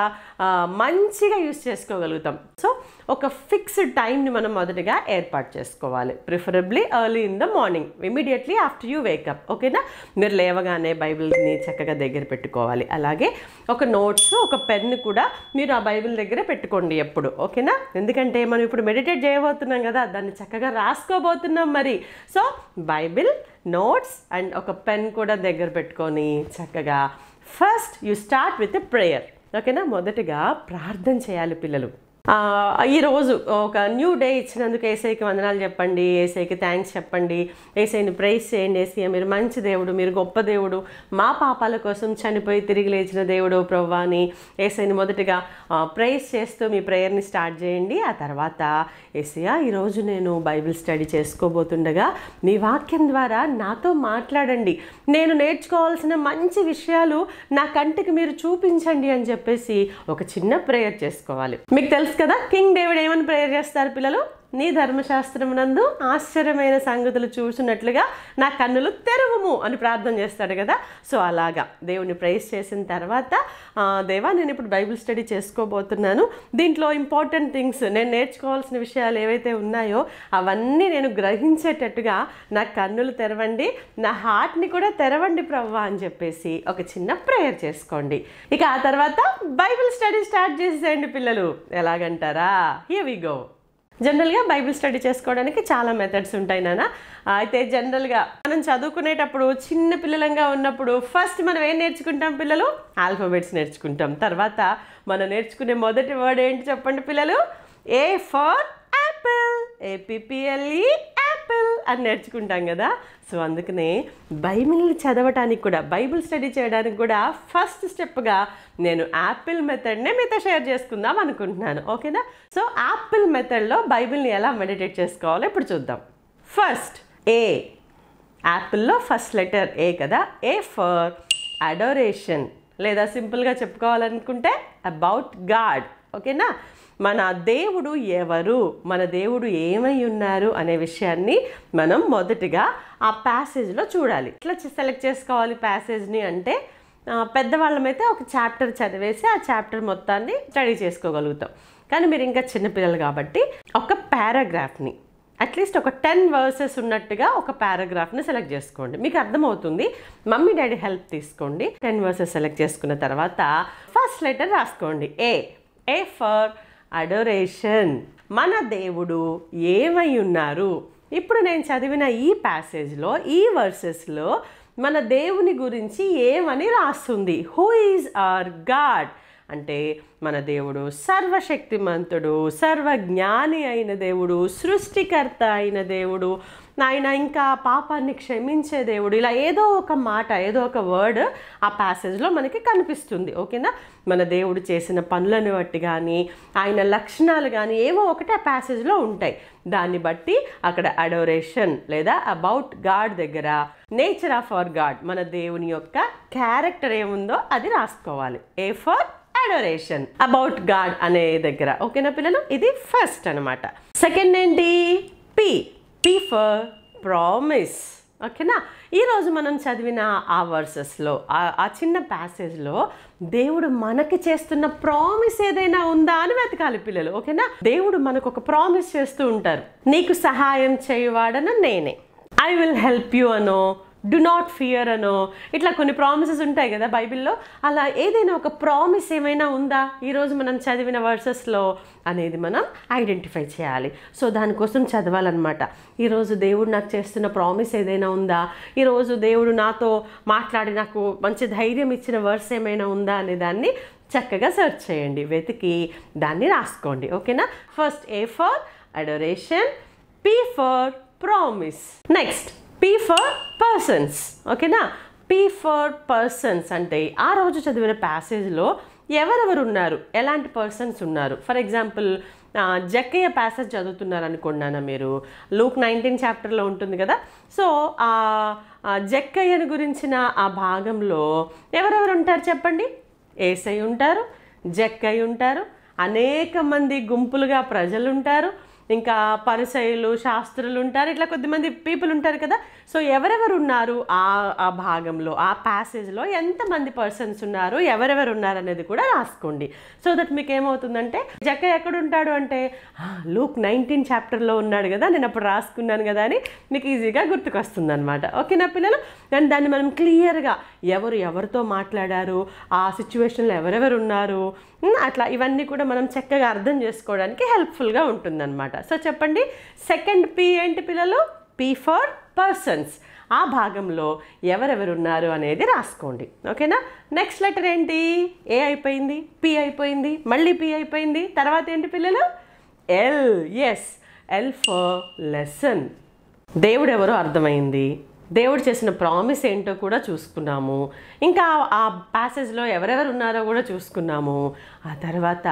మంచిగా యూస్ చేసుకోగలుగుతాం. సో ఒక ఫిక్స్డ్ టైంని మనం మొదటిగా ఏర్పాటు చేసుకోవాలి. Preferably early in the morning, immediately after you wake up. ఓకేనా? మీరు లేవగానే బైబిల్ని చక్కగా దగ్గర పెట్టుకోవాలి. అలాగే ఒక నోట్స్, ఒక పెన్ కూడా మీరు ఆ బైబిల్ దగ్గర పెట్టుకోండి ఎప్పుడు. ఓకేనా? ఎందుకంటే మనం ఇప్పుడు మెడిటేట్ చేయబోతున్నాం కదా, దాన్ని చక్కగా రాసుకోబోతున్నాం మరి. సో బైబిల్, నోట్స్ అండ్ ఒక పెన్ కూడా దగ్గర పెట్టుకొని చక్కగా first you start with a prayer. ఓకేనా? మొదటిగా ప్రార్థన చేయాలి పిల్లలు. ఈరోజు ఒక న్యూ డే ఇచ్చినందుకు ఏసైకి వందనాలు చెప్పండి, ఏసైకి థ్యాంక్స్ చెప్పండి, ఏసైని ప్రైజ్ చేయండి. ఏసయ్య మీరు మంచి దేవుడు, మీరు గొప్ప దేవుడు, మా పాపాల కోసం చనిపోయి తిరిగి లేచిన దేవుడు ప్రభువా అని ఏసైని మొదటిగా ప్రైజ్ చేస్తూ మీ ప్రేయర్ని స్టార్ట్ చేయండి. ఆ తర్వాత ఏసయ్య ఈరోజు నేను బైబిల్ స్టడీ చేసుకోబోతుండగా మీ వాక్యం ద్వారా నాతో మాట్లాడండి, నేను నేర్చుకోవాల్సిన మంచి విషయాలు నా కంటికి మీరు చూపించండి అని చెప్పేసి ఒక చిన్న ప్రేయర్ చేసుకోవాలి. మీకు తెలుసు కదా కింగ్ డేవిడ్ ఏమని ప్రేయర్ చేస్తారు పిల్లలు? నీ ధర్మశాస్త్రమునందు ఆశ్చర్యమైన సంగతులు చూసినట్లుగా నా కన్నులు తెరువుము అని ప్రార్థన చేస్తాడు కదా. సో అలాగా దేవుని ప్రైజ్ చేసిన తర్వాత దేవా నేను ఇప్పుడు బైబిల్ స్టడీ చేసుకోబోతున్నాను, దీంట్లో ఇంపార్టెంట్ థింగ్స్ నేను నేర్చుకోవాల్సిన విషయాలు ఏవైతే ఉన్నాయో అవన్నీ నేను గ్రహించేటట్టుగా నా కన్నులు తెరవండి, నా హార్ట్ని కూడా తెరవండి ప్రభువా అని చెప్పేసి ఒక చిన్న ప్రేయర్ చేసుకోండి. ఇక ఆ తర్వాత బైబిల్ స్టడీ స్టార్ట్ చేసేయండి పిల్లలు. ఎలాగంటారా? Here we go. జనరల్గా బైబిల్ స్టడీ చేసుకోవడానికి చాలా మెథడ్స్ ఉంటాయి నాన్న. అయితే జనరల్గా మనం చదువుకునేటప్పుడు చిన్న పిల్లలంగా ఉన్నప్పుడు ఫస్ట్ మనం ఏం నేర్చుకుంటాం పిల్లలు? ఆల్ఫాబెట్స్ నేర్చుకుంటాం. తర్వాత మనం నేర్చుకునే మొదటి వర్డ్ ఏంటి చెప్పండి పిల్లలు? A for Apple, APPLE Apple అని నేర్చుకుంటాం కదా. సో అందుకనే బైబిల్ని చదవటానికి కూడా, బైబిల్ స్టడీ చేయడానికి కూడా ఫస్ట్ స్టెప్గా నేను యాపిల్ మెథడ్నే మీతో షేర్ చేసుకుందాం అనుకుంటున్నాను. ఓకేనా? సో యాపిల్ మెథడ్లో బైబిల్ని ఎలా మెడిటేట్ చేసుకోవాలో ఇప్పుడు చూద్దాం. ఫస్ట్ ఏ, యాపిల్లో ఫస్ట్ లెటర్ ఏ కదా. ఏ ఫర్ అడోరేషన్, లేదా సింపుల్గా చెప్పుకోవాలనుకుంటే అబౌట్ గాడ్. ఓకేనా? మన దేవుడు ఎవరు, మన దేవుడు ఏమై ఉన్నారు అనే విషయాన్ని మనం మొదటిగా ఆ ప్యాసేజ్లో చూడాలి. ఇట్లా సెలెక్ట్ చేసుకోవాలి ప్యాసేజ్ని అంటే పెద్దవాళ్ళమైతే ఒక చాప్టర్ చదివేసి ఆ చాప్టర్ మొత్తాన్ని స్టడీ చేసుకోగలుగుతాం. కానీ మీరు ఇంకా చిన్నపిల్లలు కాబట్టి ఒక పారాగ్రాఫ్ని, అట్లీస్ట్ ఒక 10 వర్సెస్ ఉన్నట్టుగా ఒక పారాగ్రాఫ్ని సెలెక్ట్ చేసుకోండి. మీకు అర్థమవుతుంది. మమ్మీ డాడీ హెల్ప్ తీసుకోండి. 10 వర్సెస్ సెలెక్ట్ చేసుకున్న తర్వాత ఫస్ట్ లెటర్ రాసుకోండి. ఏ. ఏ ఫర్ అడోరేషన్, మన దేవుడు ఏమై ఉన్నారు. ఇప్పుడు నేను చదివిన ఈ ప్యాసేజ్లో, ఈ వర్సెస్లో మన దేవుని గురించి ఏమని రాస్తుంది? హూ ఈజ్ అవర్ గాడ్ అంటే మన దేవుడు సర్వశక్తిమంతుడు, సర్వజ్ఞాని అయిన దేవుడు, సృష్టికర్త అయిన దేవుడు, ఆయన ఇంకా పాపాన్ని క్షమించే దేవుడు. ఇలా ఏదో ఒక మాట, ఏదో ఒక వర్డ్ ఆ ప్యాసేజ్లో మనకి కనిపిస్తుంది. ఓకేనా? మన దేవుడు చేసిన పనులను బట్టి కానీ, ఆయన లక్షణాలు కానీ ఏవో ఒకటి ఆ ప్యాసేజ్లో ఉంటాయి. దాన్ని బట్టి అక్కడ అడోరేషన్ లేదా అబౌట్ గాడ్ దగ్గర నేచర్ ఆఫ్ అవర్ గాడ్, మన దేవుని యొక్క క్యారెక్టర్ ఏముందో అది రాసుకోవాలి. A for adoration, about God అనే దగ్గర. ఓకేనా పిల్లలు? ఇది ఫస్ట్ అనమాట. సెకండ్ ఏంటి? పి. P for promise. ఓకేనా? ఈరోజు మనం చదివిన ఆ వర్సెస్లో, ఆ చిన్న ప్యాసేజ్లో దేవుడు మనకి చేస్తున్న ప్రామిస్ ఏదైనా ఉందా అని వెతకాలి పిల్లలు. ఓకేనా? దేవుడు మనకు ఒక ప్రామిస్ చేస్తూ ఉంటారు. నీకు సహాయం చేయవాడన నేనే, ఐ విల్ హెల్ప్ యూ అనో, డు నాట్ ఫియర్ అనో, ఇట్లా కొన్ని ప్రామిసెస్ ఉంటాయి కదా బైబిల్లో. అలా ఏదైనా ఒక ప్రామిస్ ఏమైనా ఉందా ఈరోజు మనం చదివిన వర్సెస్లో అనేది మనం ఐడెంటిఫై చేయాలి. సో దానికోసం చదవాలన్నమాట. ఈరోజు దేవుడు నాకు చేస్తున్న ప్రామిస్ ఏదైనా ఉందా, ఈరోజు దేవుడు నాతో మాట్లాడి నాకు మంచి ధైర్యం ఇచ్చిన వర్స్ ఏమైనా ఉందా అనే దాన్ని చక్కగా సెర్చ్ చేయండి, వెతికి దాన్ని రాసుకోండి. ఓకేనా? First A for adoration, P for promise. Next P for persons. ఓకేనా? పి ఫర్ పర్సన్స్ అంటే ఆ రోజు చదివిన ప్యాసేజ్లో ఎవరెవరు ఉన్నారు, ఎలాంటి పర్సన్స్ ఉన్నారు. ఫర్ ఎగ్జాంపుల్ జక్కయ్య ప్యాసేజ్ చదువుతున్నారు అనుకున్నాను మీరు. లూక్ 19 చాప్టర్లో ఉంటుంది కదా. సో జక్కయ్యను గురించిన ఆ భాగంలో ఎవరెవరు ఉంటారు చెప్పండి? యేసయ్య ఉంటారు, జక్కయ్య ఉంటారు, అనేక మంది గుంపులుగా ప్రజలు ఉంటారు, ఇంకా పరిసయ్యులు, శాస్త్రులు ఉంటారు, ఇట్లా కొద్దిమంది పీపుల్ ఉంటారు కదా. సో ఎవరెవరు ఉన్నారు ఆ భాగంలో, ఆ ప్యాసేజ్లో ఎంతమంది పర్సన్స్ ఉన్నారు, ఎవరెవరు ఉన్నారు అనేది కూడా రాసుకోండి. సో దట్ మీకు ఏమవుతుందంటే జక్కయ్య ఎక్కడ ఉంటాడు అంటే లూక్ 19 చాప్టర్లో ఉన్నాడు కదా, నేను అప్పుడు రాసుకున్నాను కదా అని మీకు ఈజీగా గుర్తుకొస్తుంది అనమాట. ఓకేనా పిల్లలు? అండ్ దాన్ని మనం క్లియర్గా ఎవరితో మాట్లాడారు, ఆ సిచ్యువేషన్లో ఎవరెవరు ఉన్నారు, అట్లా ఇవన్నీ కూడా మనం చక్కగా అర్థం చేసుకోవడానికి హెల్ప్ఫుల్గా ఉంటుందన్నమాట. సో చెప్పండి, సెకండ్ పి ఏంటి పిల్లలు? P for persons. ఆ భాగంలో ఎవరెవరు ఉన్నారు అనేది రాసుకోండి. ఓకేనా? నెక్స్ట్ లెటర్ ఏంటి? ఏ అయిపోయింది, పి అయిపోయింది, మళ్ళీ పి అయిపోయింది, తర్వాత ఏంటి పిల్లలు? L. S, L for lesson. దేవుడు ఎవరో అర్థమైంది, దేవుడు చేసిన ప్రామిస్ ఏంటో కూడా చూసుకున్నాము, ఇంకా ఆ ప్యాసేజ్లో ఎవరెవరు ఉన్నారో కూడా చూసుకున్నాము. ఆ తర్వాత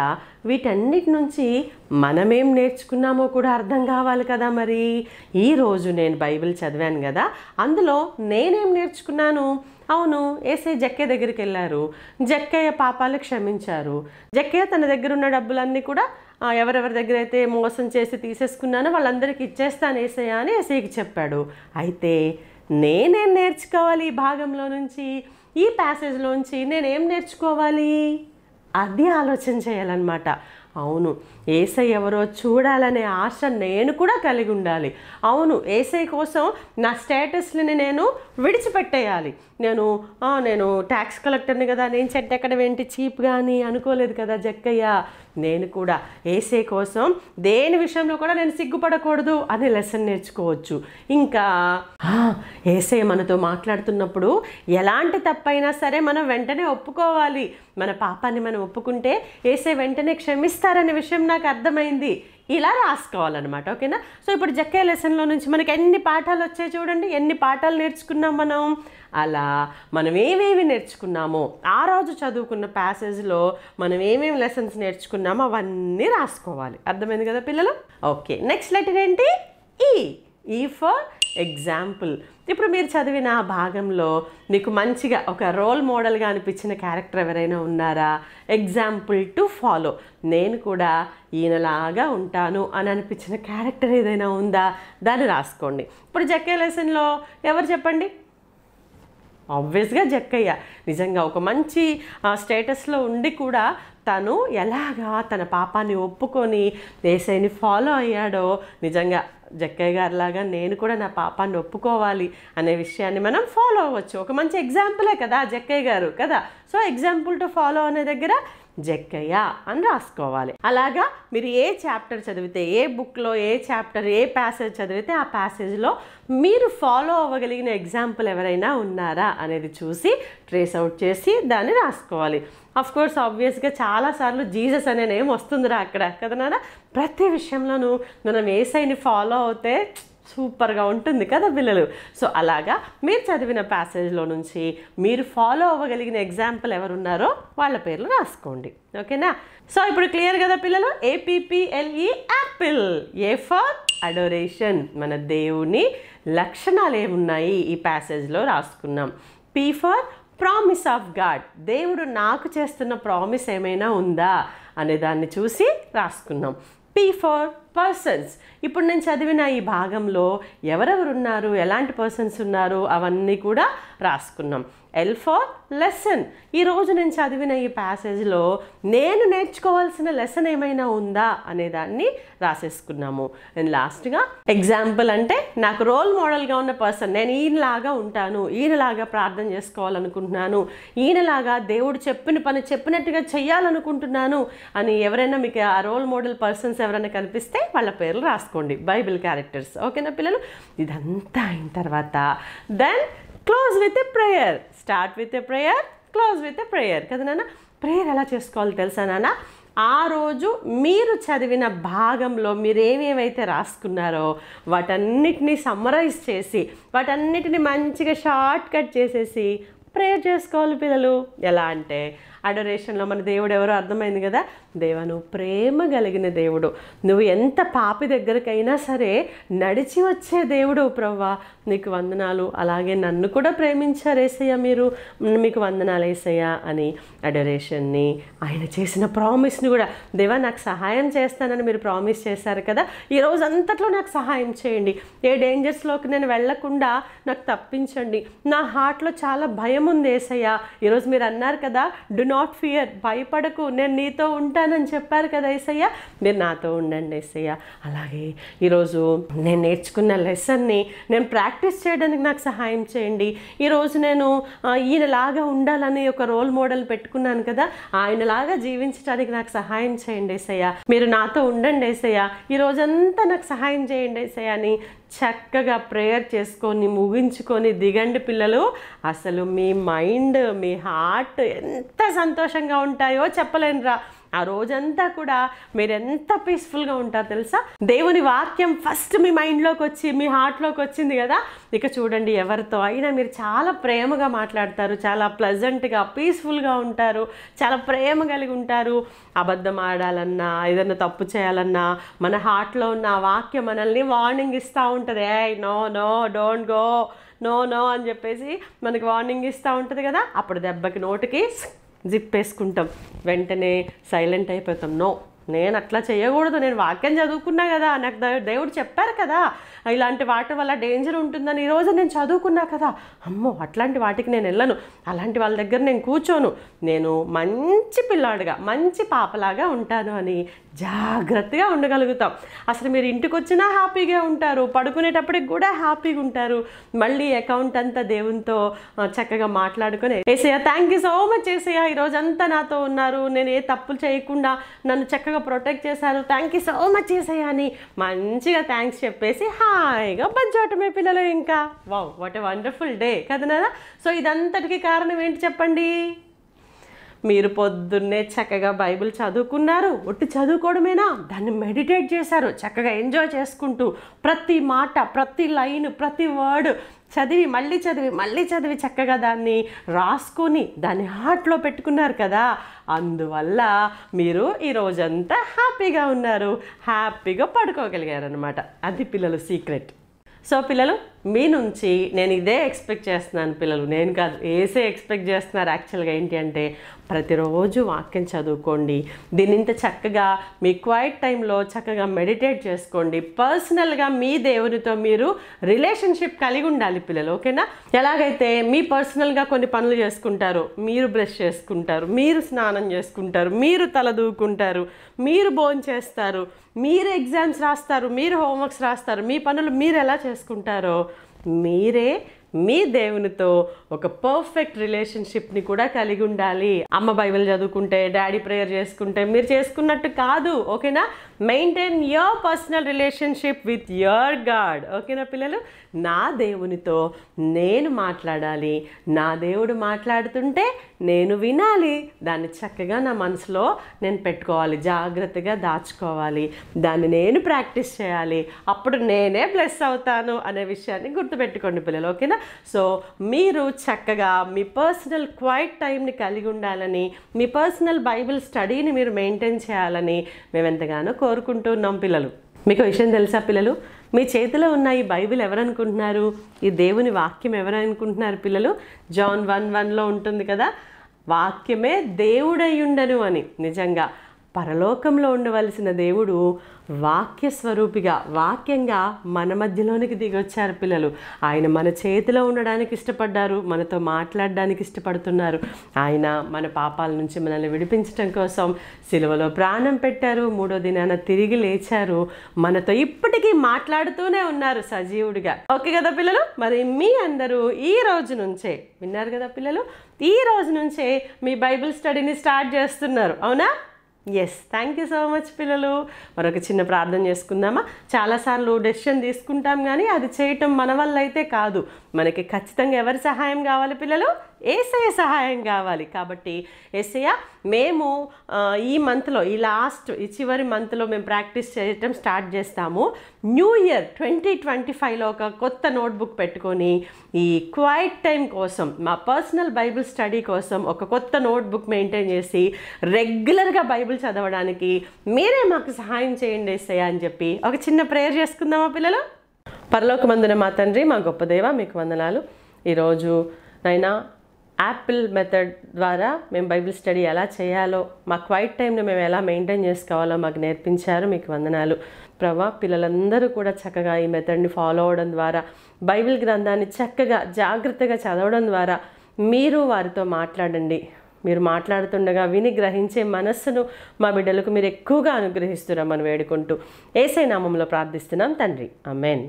వీటన్నిటి నుంచి మనమేం నేర్చుకున్నామో కూడా అర్థం కావాలి కదా. మరి ఈరోజు నేను బైబిల్ చదివాను కదా, అందులో నేనేం నేర్చుకున్నాను, అవును, యేసయ్య జక్కయ్య దగ్గరికి వెళ్ళారు. జక్కయ్య పాపాలు క్షమించారు. జక్కయ్య తన దగ్గర ఉన్న డబ్బులన్నీ కూడా ఎవరెవరి దగ్గర అయితే మోసం చేసి తీసేసుకున్నానో వాళ్ళందరికీ ఇచ్చేస్తాను యేసయ్య అని యేసయ్యకి చెప్పాడు. అయితే నేనేం నేర్చుకోవాలి ఈ భాగంలో నుంచి, ఈ ప్యాసేజ్లోంచి నేనేం నేర్చుకోవాలి, అది ఆలోచన చేయాలన్నమాట. అవును, యేసయ్య ఎవరో చూడాలనే ఆశ నేను కూడా కలిగి ఉండాలి. అవును, యేసయ్య కోసం నా స్టేటస్ని నేను విడిచిపెట్టేయాలి. నేను ట్యాక్స్ కలెక్టర్ని కదా, నేను చెట్టు ఎక్కడ ఏంటి చీప్గా అని అనుకోలేదు కదా జక్కయ్య. నేను కూడా యేసయ్య కోసం దేని విషయంలో కూడా నేను సిగ్గుపడకూడదు అనే లెసన్ నేర్చుకోవచ్చు. ఇంకా యేసయ్య మనతో మాట్లాడుతున్నప్పుడు ఎలాంటి తప్పైనా సరే మనం వెంటనే ఒప్పుకోవాలి. మన పాపాన్ని మనం ఒప్పుకుంటే యేసయ్య వెంటనే క్షమిస్తారనే విషయం నాకు అర్థమైంది. ఇలా రాసుకోవాలన్నమాట. ఓకేనా? సో ఇప్పుడు జక్కయ్య లెసన్లో నుంచి మనకి ఎన్ని పాఠాలు వచ్చాయి చూడండి, ఎన్ని పాఠాలు నేర్చుకున్నాం మనం. అలా మనం ఏమేమి నేర్చుకున్నామో, ఆ రోజు చదువుకున్న ప్యాసేజ్లో మనం ఏమేమి లెసన్స్ నేర్చుకున్నామో అవన్నీ రాసుకోవాలి. అర్థమైంది కదా పిల్లలు? ఓకే, నెక్స్ట్ లెటర్ ఏంటి? ఈ ఫర్ ఎగ్జాంపుల్. ఇప్పుడు మీరు చదివిన ఆ భాగంలో మీకు మంచిగా ఒక రోల్ మోడల్గా అనిపించిన క్యారెక్టర్ ఎవరైనా ఉన్నారా? ఎగ్జాంపుల్ టు ఫాలో, నేను కూడా ఈయనలాగా ఉంటాను అని అనిపించిన క్యారెక్టర్ ఏదైనా ఉందా? దాన్ని రాసుకోండి. ఇప్పుడు జక్కయ్య లెసన్లో ఎవరు చెప్పండి? ఆబ్వియస్గా జక్కయ్య. నిజంగా ఒక మంచి స్టేటస్లో ఉండి కూడా తను ఎలాగా తన పాపాన్ని ఒప్పుకొని యేసయ్యని ఫాలో అయ్యాడో, నిజంగా జక్కయ్య గారిలాగా నేను కూడా నా పాపాన్ని ఒప్పుకోవాలి అనే విషయాన్ని మనం ఫాలో అవ్వచ్చు. ఒక మంచి ఎగ్జాంపులే కదా జక్కయ్య గారు కదా. సో ఎగ్జాంపుల్ టు ఫాలో అనే దగ్గర జక్కయ్య అని రాసుకోవాలి. అలాగా మీరు ఏ చాప్టర్ చదివితే, ఏ బుక్లో ఏ చాప్టర్ ఏ ప్యాసేజ్ చదివితే ఆ ప్యాసేజ్లో మీరు ఫాలో అవ్వగలిగిన ఎగ్జాంపుల్ ఎవరైనా ఉన్నారా అనేది చూసి ట్రేస్ అవుట్ చేసి దాన్ని రాసుకోవాలి. అఫ్ కోర్స్ ఆబ్వియస్గా చాలాసార్లు జీసస్ అనే నేమ్ వస్తుందిరా అక్కడ కదనా. ప్రతి విషయంలోనూ మనం యేసయ్యని ఫాలో అవుతే సూపర్గా ఉంటుంది కదా పిల్లలు. సో అలాగా మీరు చదివిన ప్యాసేజ్లో నుంచి మీరు ఫాలో అవ్వగలిగిన ఎగ్జాంపుల్ ఎవరున్నారో వాళ్ళ పేర్లు రాసుకోండి. ఓకేనా? సో ఇప్పుడు క్లియర్ కదా పిల్లలు? APPLE Apple. A for adoration, మన దేవుని లక్షణాలు ఏమున్నాయి ఈ ప్యాసేజ్లో రాసుకున్నాం. P for promise of God, దేవుడు నాకు చేస్తున్న ప్రామిస్ ఏమైనా ఉందా అనే దాన్ని చూసి రాసుకున్నాం. P ఫర్ పర్సన్స్, ఇప్పుడు నేను చదివిన ఈ భాగంలో ఎవరెవరు ఉన్నారు, ఎలాంటి పర్సన్స్ ఉన్నారు అవన్నీ కూడా రాసుకున్నాం. L ఫర్ లెసన్, ఈరోజు నేను చదివిన ఈ ప్యాసేజ్లో నేను నేర్చుకోవాల్సిన లెసన్ ఏమైనా ఉందా అనేదాన్ని రాసేసుకున్నాము. అండ్ లాస్ట్గా ఎగ్జాంపుల్, అంటే నాకు రోల్ మోడల్గా ఉన్న పర్సన్, నేను ఈయనలాగా ఉంటాను, ఈయనలాగా ప్రార్థన చేసుకోవాలనుకుంటున్నాను, ఈయనలాగా దేవుడు చెప్పిన పని చెప్పినట్టుగా చెయ్యాలనుకుంటున్నాను అని ఎవరైనా మీకు ఆ రోల్ మోడల్ పర్సన్స్ ఎవరైనా కనిపిస్తే వాళ్ళ పేర్లు రాసుకోండి, బైబిల్ క్యారెక్టర్స్. ఓకేనా పిల్లలు? ఇదంతా అయిన తర్వాత then close with a prayer. Start with a prayer, close with a prayer కదా నాన్న. ప్రేయర్ ఎలా చేసుకోవాలో తెలుసా నాన్న? ఆ రోజు మీరు చదివిన భాగంలో మీరు ఏమేమైతే రాసుకున్నారో వాటన్నిటినీ సమ్మరైజ్ చేసి, వాటన్నిటిని మంచిగా షార్ట్ కట్ చేసేసి ప్రేయర్ చేసుకోవాలి పిల్లలు. ఎలా అంటే అడోరేషన్లో మన దేవుడు ఎవరో అర్థమైంది కదా. దేవా, నువ్వు ప్రేమ కలిగిన దేవుడు, నువ్వు ఎంత పాపి దగ్గరకైనా సరే నడిచి వచ్చే దేవుడు ప్రభువా, నీకు వందనాలు. అలాగే నన్ను కూడా ప్రేమించారు యేసయ్య, మీరు మీకు వందనాలు యేసయ్య అని అడోరేషన్ని, ఆయన చేసిన ప్రామిస్ని కూడా, దేవా నాకు సహాయం చేస్తానని మీరు ప్రామిస్ చేశారు కదా, ఈ రోజు అంతట్లో నాకు సహాయం చేయండి, ఏ డేంజర్స్లోకి నేను వెళ్లకుండా నాకు తప్పించండి, నా హార్ట్లో చాలా భయం ఉంది యేసయ్య, ఈరోజు మీరు అన్నారు కదా డు నాట్ ఫియర్, భయపడకు, నేను నీతో ఉంటానని చెప్పారు కదా యేసయ్య, మీరు నాతో ఉండండి యేసయ్య. అలాగే ఈరోజు నేను నేర్చుకున్న లెసన్ని నేను ప్రాక్టీస్ చేయడానికి నాకు సహాయం చేయండి. ఈరోజు నేను ఈయనలాగా ఉండాలని ఒక రోల్ మోడల్ పెట్టుకున్నాను కదా, ఆయనలాగా జీవించడానికి నాకు సహాయం చేయండి యేసయ్య, మీరు నాతో ఉండండి యేసయ్య, ఈ రోజంతా నాకు సహాయం చేయండి యేసయ్య అని చక్కగా ప్రేయర్ చేసుకొని ముగించుకొని దిగండి పిల్లలు. అసలు మీ మైండ్, మీ హార్ట్ ఎంత సంతోషంగా ఉంటాయో చెప్పలేనురా. ఆ రోజంతా కూడా మీరు ఎంత పీస్ఫుల్గా ఉంటారు తెలుసా. దేవుని వాక్యం ఫస్ట్ మీ మైండ్లోకి వచ్చి మీ హార్ట్లోకి వచ్చింది కదా, ఇక చూడండి ఎవరితో అయినా మీరు చాలా ప్రేమగా మాట్లాడతారు, చాలా ప్లెజెంట్గా పీస్ఫుల్గా ఉంటారు, చాలా ప్రేమ కలిగి ఉంటారు. అబద్ధం ఆడాలన్నా ఏదైనా తప్పు చేయాలన్నా మన హార్ట్లో ఉన్న ఆ వాక్యం మనల్ని వార్నింగ్ ఇస్తూ ఉంటుంది. ఏ no no don't go, no no అని చెప్పేసి మనకి వార్నింగ్ ఇస్తూ ఉంటుంది కదా, అప్పుడు దెబ్బకి నోటికి జిప్ వేసుకుంటాం, వెంటనే సైలెంట్ అయిపోతాం. నో, నేను అట్లా చేయకూడదు, నేను వాక్యం చదువుకున్నా కదా, నాకు దేవుడు చెప్పారు కదా ఇలాంటి వాటి వల్ల డేంజర్ ఉంటుందని, ఈరోజు నేను చదువుకున్నా కదా, అమ్మో అట్లాంటి వాటికి నేను వెళ్ళను, అలాంటి వాళ్ళ దగ్గర నేను కూర్చోను, నేను మంచి పిల్లాడుగా మంచి పాపలాగా ఉంటాను అని జాగ్రత్తగా ఉండగలుగుతాం. అసలు మీరు ఇంటికి వచ్చినా హ్యాపీగా ఉంటారు, పడుకునేటప్పటికి కూడా హ్యాపీగా ఉంటారు. మళ్ళీ అకౌంట్ అంతా దేవునితో చక్కగా మాట్లాడుకొని, ఏసయ్య థ్యాంక్ యూ సో మచ్ ఏసయ్య, ఈరోజంతా నాతో ఉన్నారు, నేను ఏ తప్పులు చేయకుండా నన్ను చక్కగా ప్రొటెక్ట్ చేశారు, థ్యాంక్ యూ సో మచ్ ఏసయ్య అని మంచిగా థ్యాంక్స్ చెప్పేసి హాయిగా పంచోటమే పిల్లలు. ఇంకా wow, what a wonderful day కదా. సో ఇదంతటికి కారణం ఏంటి చెప్పండి? మీరు పొద్దున్నే చక్కగా బైబిల్ చదువుకున్నారు. ఒట్టి చదువుకోవడమేనా, దాన్ని మెడిటేట్ చేశారు, చక్కగా ఎంజాయ్ చేసుకుంటూ ప్రతి మాట, ప్రతి లైన్, ప్రతి వర్డ్ చదివి మళ్ళీ చదివి చక్కగా దాన్ని రాసుకొని దాన్ని హార్ట్లో పెట్టుకున్నారు కదా. అందువల్ల మీరు ఈ రోజంతా హ్యాపీగా ఉన్నారు, హ్యాపీగా పడుకోగలిగారు అనమాట. అది పిల్లలు సీక్రెట్. సో పిల్లలు, మీ నుంచి నేను ఇదే ఎక్స్పెక్ట్ చేస్తున్నాను పిల్లలు, నేను కాదు, ఏసే ఎక్స్పెక్ట్ చేస్తున్నారు. యాక్చువల్గా ఏంటి అంటే ప్రతిరోజు వాక్యం చదువుకోండి, దీనింత చక్కగా మీ క్వైట్ టైంలో చక్కగా మెడిటేట్ చేసుకోండి, పర్సనల్గా మీ దేవునితో మీరు రిలేషన్షిప్ కలిగి ఉండాలి పిల్లలు. ఓకేనా? ఎలాగైతే మీ పర్సనల్గా కొన్ని పనులు చేసుకుంటారు, మీరు బ్రష్ చేసుకుంటారు, మీరు స్నానం చేసుకుంటారు, మీరు తల దూకుంటారు, మీరు భోజనం చేస్తారు, మీరు ఎగ్జామ్స్ రాస్తారు, మీరు హోంవర్క్స్ రాస్తారు, మీ పనులు మీరు ఎలా చేసుకుంటారో మీరే మీ దేవునితో ఒక పర్ఫెక్ట్ రిలేషన్షిప్ని కూడా కలిగి ఉండాలి. అమ్మ బైబిల్ చదువుకుంటే, డాడీ ప్రేయర్ చేసుకుంటే మీరు చేసుకున్నట్టు కాదు. ఓకేనా? Maintain your personal relationship with your God. ఓకేనా పిల్లలు? నా దేవునితో నేను మాట్లాడాలి, నా దేవుడు మాట్లాడుతుంటే నేను వినాలి, దాన్ని చక్కగా నా మనసులో నేను పెట్టుకోవాలి, జాగ్రత్తగా దాచుకోవాలి, దాన్ని నేను ప్రాక్టీస్ చేయాలి, అప్పుడు నేనే బ్లెస్ అవుతాను అనే విషయాన్ని గుర్తుపెట్టుకోండి పిల్లలు. ఓకేనా? సో మీరు చక్కగా మీ పర్సనల్ క్వైట్ టైంని కలిగి ఉండాలని, మీ పర్సనల్ బైబిల్ స్టడీని మీరు మెయింటైన్ చేయాలని మేము ఎంతగానో కోరుకుంటున్నాం పిల్లలు. మీకు విషయం తెలుసా పిల్లలు? మీ చేతిలో ఉన్న ఈ బైబిల్ ఎవరనుకుంటున్నారు? ఈ దేవుని వాక్యం ఎవరనుకుంటున్నారు పిల్లలు? జాన్ 1:1లో ఉంటుంది కదా, వాక్యమే దేవుడై ఉండను అని. నిజంగా పరలోకంలో ఉండవలసిన దేవుడు వాక్య స్వరూపిగా, వాక్యంగా మన మధ్యలోనికి దిగొచ్చారు పిల్లలు. ఆయన మన చేతిలో ఉండడానికి ఇష్టపడ్డారు, మనతో మాట్లాడడానికి ఇష్టపడుతున్నారు. ఆయన మన పాపాల నుంచి మనల్ని విడిపించడం కోసం సిలువలో ప్రాణం పెట్టారు, 3వ దినాన తిరిగి లేచారు, మనతో ఇప్పటికీ మాట్లాడుతూనే ఉన్నారు సజీవుడిగా. ఓకే కదా పిల్లలు? మరి మీ అందరూ ఈ రోజు నుంచే విన్నారు కదా పిల్లలు, ఈ రోజు నుంచే మీ బైబిల్ స్టడీని స్టార్ట్ చేస్తున్నారు, అవునా? Yes, thank you so much పిల్లలు. మరొక చిన్న ప్రార్థన చేసుకుందామా? చాలాసార్లు డెసిషన్ తీసుకుంటాం కానీ అది చేయటం మన వల్ల అయితే కాదు. మనకి ఖచ్చితంగా ఎవరి సహాయం కావాలి పిల్లలు? యేసయ్య సహాయం కావాలి. కాబట్టి యేసయ్య, మేము ఈ మంత్లో, ఈ చివరి మంత్లో మేము ప్రాక్టీస్ చేయటం స్టార్ట్ చేస్తాము. న్యూ ఇయర్ 2025లో ఒక కొత్త నోట్బుక్ పెట్టుకొని ఈ క్వైట్ టైం కోసం, మా పర్సనల్ బైబిల్ స్టడీ కోసం ఒక కొత్త నోట్బుక్ మెయింటైన్ చేసి రెగ్యులర్గా బైబిల్ చదవడానికి మీరే మాకు సహాయం చేయండి యేసయ్య అని చెప్పి ఒక చిన్న ప్రేయర్ చేసుకుందామా పిల్లలు? పరలోకమందున మా తండ్రి, మా గొప్ప దేవ, మీకు వందనాలు. ఈరోజు నైనా యాపిల్ మెథడ్ ద్వారా మేము బైబిల్ స్టడీ ఎలా చేయాలో, మా క్వైట్ టైంని మేము ఎలా మెయింటైన్ చేసుకోవాలో మాకు నేర్పించారు. మీకు వందనాలు ప్రభా. పిల్లలందరూ కూడా చక్కగా ఈ మెథడ్ని ఫాలో అవడం ద్వారా, బైబిల్ గ్రంథాన్ని చక్కగా జాగ్రత్తగా చదవడం ద్వారా మీరు వారితో మాట్లాడండి. మీరు మాట్లాడుతుండగా విని గ్రహించే మనస్సును మా బిడ్డలకు మీరు ఎక్కువగా అనుగ్రహిస్తున్నామని వేడుకుంటూ యేసయ్య నామములో ప్రార్థిస్తున్నాం తండ్రి, ఆమేన్.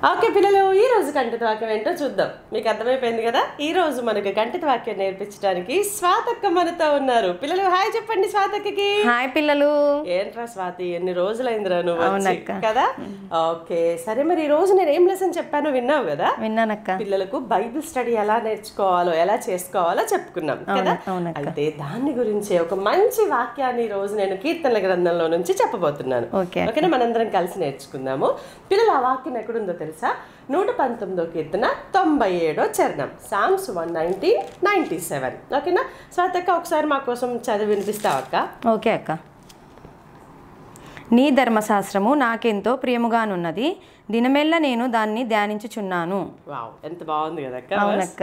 ఓకే పిల్లలు, ఈరోజు కంఠిత వాక్యం ఏంటో చూద్దాం. మీకు అర్థమైపోయింది కదా? ఈరోజు మనకు కంఠిత వాక్యం నేర్పించడానికి స్వాతక్క మనతో ఉన్నారు. పిల్లలు హాయ్ చెప్పండి స్వాతక్కకి. హాయ్ పిల్లలు. ఏంట్రా స్వాతి, ఎన్ని రోజులైందిరా నువ్వు వచ్చి కదా? ఓకే సరే, మరి ఈ రోజు నేను ఏం లెసన్ చెప్పానో విన్నావు కదా? విన్నానక్క. పిల్లలకు బైబిల్ స్టడీ ఎలా నేర్చుకోవాలో, ఎలా చేసుకోవాలో చెప్పుకున్నాం కదా? అయితే దాని గురించి ఒక మంచి వాక్యాన్ని ఈ రోజు నేను కీర్తనల గ్రంథంలో నుంచి చెప్పబోతున్నాను. ఓకేనా? మనందరం కలిసి నేర్చుకుందాము. పిల్లలు ఆ వాక్యం ఎక్కడుందో తెలుసా? 119వ కీర్తన 97వ చరణం, సామ్స్ 119:97. ఓకేనా స్వాతక్క, ఒకసారి మా కోసం చదివి వినిపిస్తావు అక్క? ఓకే అక్క. నీ ధర్మశాస్త్రము నాకెంతో ప్రియముగానున్నది, దినమెల్లా నేను దాన్ని ధ్యానించుచున్నాను. వావ్, ఎంత బాగుంది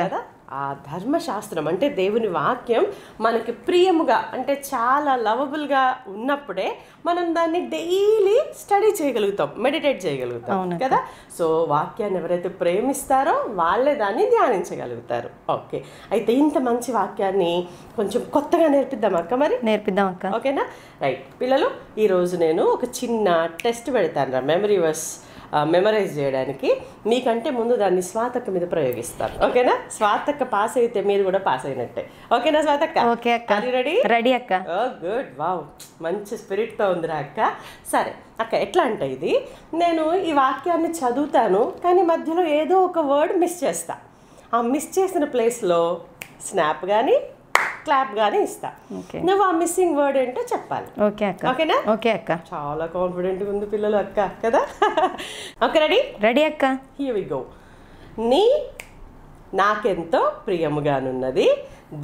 కదా. ఆ ధర్మశాస్త్రం అంటే దేవుని వాక్యం మనకి ప్రియముగా అంటే చాలా లవబుల్గా ఉన్నప్పుడే మనం దాన్ని డైలీ స్టడీ చేయగలుగుతాం, మెడిటేట్ చేయగలుగుతాం కదా. సో వాక్యాన్ని ఎవరైతే ప్రేమిస్తారో వాళ్ళే దాన్ని ధ్యానించగలుగుతారు. ఓకే, అయితే ఇంత మంచి వాక్యాన్ని కొంచెం కొత్తగా నేర్పిద్దాం అక్క. మరి నేర్పిద్దాం అక్క. ఓకేనా? రైట్ పిల్లలు, ఈరోజు నేను ఒక చిన్న టెస్ట్ పెడతాను రా, మెమరీ వర్స్ మెమరైజ్ చేయడానికి. మీకంటే ముందు దాన్ని స్వాతక్క మీద ప్రయోగిస్తాను. ఓకేనా? స్వాతక్క పాస్ అయితే మీరు కూడా పాస్ అయినట్టే. ఓకేనా స్వాతక్క? ఓకే అక్క. రెడీ? రెడీ అక్క. ఓ గుడ్, వావ్, మంచి స్పిరిట్తో ఉందిరా అక్క. సరే అక్క, ఎట్లా అంటే ఇది నేను ఈ వాక్యాన్ని చదువుతాను కానీ మధ్యలో ఏదో ఒక వర్డ్ మిస్ చేస్తా. ఆ మిస్ చేసిన ప్లేస్లో స్నాప్ కానీ క్లాప్ గానీ ఇస్తా. నువ్వు ఆ మిస్సింగ్ వర్డ్ ఏంటో చెప్పాలి. ఓకే అక్క. ఓకేనా? ఓకే అక్క. చాలా కాన్ఫిడెంట్గా ఉంది పిల్లలు అక్క కదా. Okay, ready? రెడీ అక్క. Here we go. నీ నాకెంతో ప్రియముగానున్నది,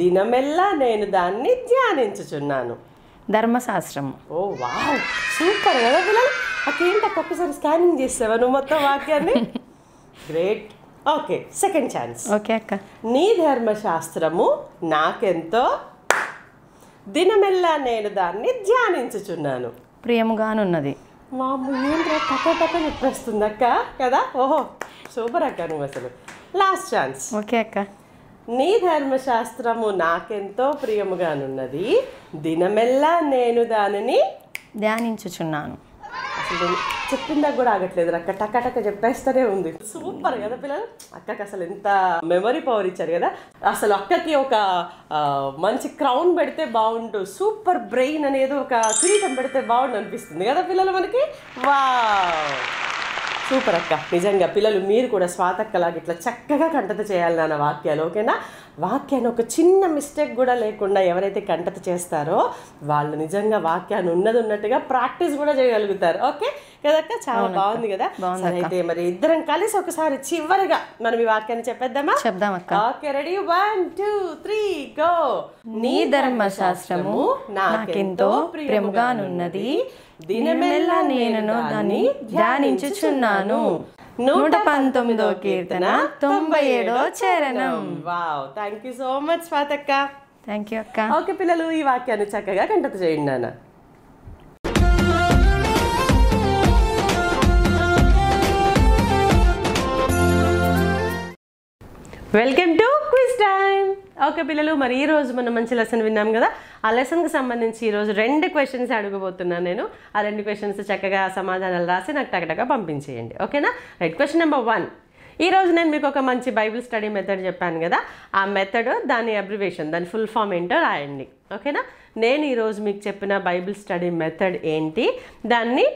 దినమెల్లా నేను దాన్ని ధ్యానించుచున్నాను. ధర్మశాస్త్రము. ఓ వావ్, సూపర్ కదా పిల్లలు. అక్కేంటి ఒక్కసారి స్కానింగ్ చేసావా నువ్వు మొత్తం వాక్యాన్ని? Great. Okay, second chance. Okay అక్క. నీ ధర్మశాస్త్రము నాకెంతో, దినమెల్లా నేను దాన్ని ధ్యానించుచున్నాను. ప్రియముగానున్నది. మామూ ఏంట్రా టక చెప్పేస్తుంది అక్క కదా. ఓహో సూపర్ అక్క నువ్వు అసలు. Last chance. ఓకే అక్క. నీ ధర్మశాస్త్రము నాకెంతో ప్రియముగానున్నది, దినమెల్లా నేను దానిని ధ్యానించుచున్నాను. అసలు చెప్పిందాక కూడా ఆగట్లేదు అక్క, టక్క చెప్పేస్తూనే ఉంది. సూపర్ కదా పిల్లలు. అక్కకి అసలు ఎంత మెమరీ పవర్ ఇచ్చారు కదా. అసలు అక్కకి ఒక మంచి క్రౌన్ పెడితే బాగుంటు, సూపర్ బ్రెయిన్ అనేది ఒక కిరీటం పెడితే బాగుండు అనిపిస్తుంది కదా పిల్లలు మనకి. వావ్, సూపర్ అక్క. నిజంగా పిల్లలు మీరు కూడా స్వాతక్కలాగా ఇట్లా చక్కగా కంటత చేయాలి నాన్న వాక్యాలు. ఓకేనా? వాక్యాన్ని ఒక చిన్న మిస్టేక్ కూడా లేకుండా ఎవరైతే కంటత చేస్తారో వాళ్ళు నిజంగా వాక్యాన్ని ఉన్నట్టుగా ప్రాక్టీస్ కూడా చేయగలుగుతారు. ఓకే కదక్క? చాలా బాగుంది కదా. అయితే మరి ఇద్దరం కలిసి ఒకసారి చివరిగా మనం ఈ వాక్యాన్ని చెప్పేద్దామా? చెప్దాం అక్క. Okay, ready? 1 2 3 గో. నీ ధర్మశాస్త్రము నాకెంతో ప్రియముగానున్నది, దినమెల్లా నేను దాన్ని ధ్యానించుచున్నాను. 119వ కీర్తన 97వ చరణం. Wow, thank you so much స్వాతక్క. థ్యాంక్ యూ అక్క. ఓకే పిల్లలు, ఈ వాక్యాన్ని చక్కగా కంటత చేయండి నాన్న. Welcome to quiz time. Okay పిల్లలు, మరి ఈరోజు మనం మంచి లెసన్ విన్నాం కదా. ఆ లెసన్కి సంబంధించి ఈరోజు 2 క్వశ్చన్స్ అడగబోతున్నాను నేను. ఆ 2 క్వశ్చన్స్ చక్కగా సమాధానాలు రాసి నాకు టకటగా పంపించేయండి. ఓకేనా? రైట్. Question number 1. ఈరోజు నేను మీకు ఒక మంచి బైబిల్ స్టడీ మెథడ్ చెప్పాను కదా. ఆ మెథడ్, దాని అబ్రివేషన్, దాని ఫుల్ ఫామ్ ఏంటో రాయండి. ఓకేనా? నేను ఈరోజు మీకు చెప్పిన బైబిల్ స్టడీ మెథడ్ ఏంటి, దాన్ని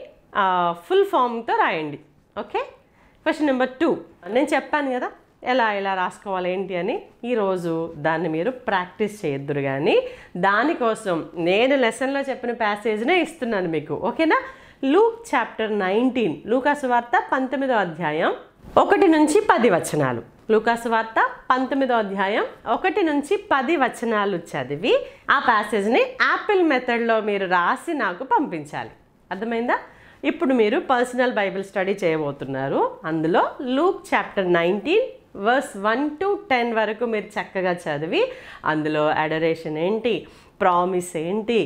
ఫుల్ ఫామ్తో రాయండి. ఓకే? Question number 2. నేను చెప్పాను కదా ఎలా రాసుకోవాలి ఏంటి అని. ఈరోజు దాన్ని మీరు ప్రాక్టీస్ చేయొద్దురు కానీ దానికోసం నేను లెసన్లో చెప్పిన ప్యాసేజ్నే ఇస్తున్నాను మీకు. ఓకేనా? లూక్ చాప్టర్ 19, లూకాసు వార్త 19వ అధ్యాయం 1 నుంచి 10 వచనాలు. లూకాసు వార్త 19వ అధ్యాయం 1 నుంచి 10 వచనాలు చదివి ఆ ప్యాసేజ్ని యాపిల్ మెథడ్లో మీరు రాసి నాకు పంపించాలి. అర్థమైందా? ఇప్పుడు మీరు పర్సనల్ బైబిల్ స్టడీ చేయబోతున్నారు. అందులో లూక్ చాప్టర్ 19 వర్స్ 1 to 10 వరకు మీరు చక్కగా చదివి అందులో అడరేషన్ ఏంటి, ప్రామిస్ ఏంటి,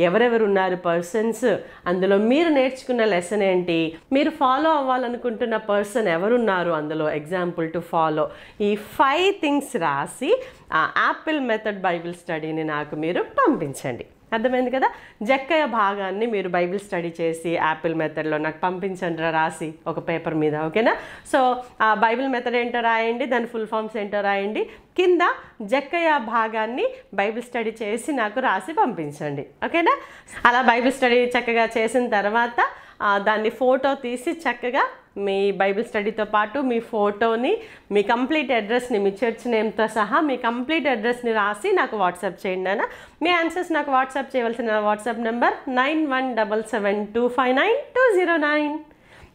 ఎవరెవరు ఉన్నారు పర్సన్స్, అందులో మీరు నేర్చుకున్న లెసన్ ఏంటి, మీరు ఫాలో అవ్వాలనుకుంటున్న పర్సన్ ఎవరున్నారు అందులో, ఎగ్జాంపుల్ టు ఫాలో, ఈ 5 థింగ్స్ రాసి ఆ యాపిల్ మెథడ్ బైబిల్ స్టడీని నాకు మీరు పంపించండి. అర్థమైంది కదా? జక్కయ్య భాగాన్ని మీరు బైబిల్ స్టడీ చేసి యాపిల్ మెథడ్లో నాకు పంపించండి రాసి ఒక పేపర్ మీద. ఓకేనా? సో ఆ బైబిల్ మెథడ్ ఏంటో రాయండి, దాని ఫుల్ ఫామ్స్ ఏంటో రాయండి. కింద జక్కయ్య భాగాన్ని బైబిల్ స్టడీ చేసి నాకు రాసి పంపించండి. ఓకేనా? అలా బైబిల్ స్టడీ చక్కగా చేసిన తర్వాత దాన్ని ఫోటో తీసి చక్కగా మీ బైబిల్ స్టడీతో పాటు మీ ఫోటోని, మీ కంప్లీట్ అడ్రస్ని, మీ చర్చ్ నేమ్తో సహా మీ కంప్లీట్ అడ్రస్ని రాసి నాకు వాట్సాప్ చేయండి అన్న. మీ ఆన్సర్స్ నాకు వాట్సాప్ చేయవలసిన వాట్సాప్ నెంబర్ 9177259209.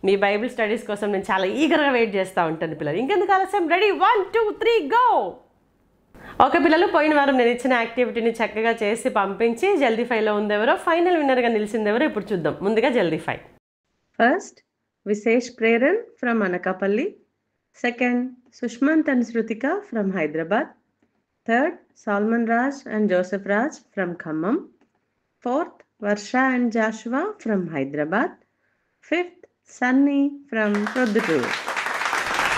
మీ బైబిల్ స్టడీస్ కోసం నేను చాలా ఈగర్గా వెయిట్ చేస్తూ ఉంటాను పిల్లలు. ఇంకెందుకు ఆలస్యం? రెడీ? 1 2 3 గో. ఓకే పిల్లలు, పోయిన వారం నేను ఇచ్చిన యాక్టివిటీని చక్కగా చేసి పంపించి జల్దీ ఫైవ్లో ఉందెవరో, ఫైనల్ విన్నర్గా నిలిచిందెవరో ఇప్పుడు చూద్దాం. ముందుగా Jaldi five. First Vishesh Preran from Anakapalli. Second Sushmanth and Shruthika from Hyderabad. Third Solomon Raj and Joseph Raj from Khammam. Fourth Varsha and Joshua from Hyderabad. Fifth Sunny from Proddatur.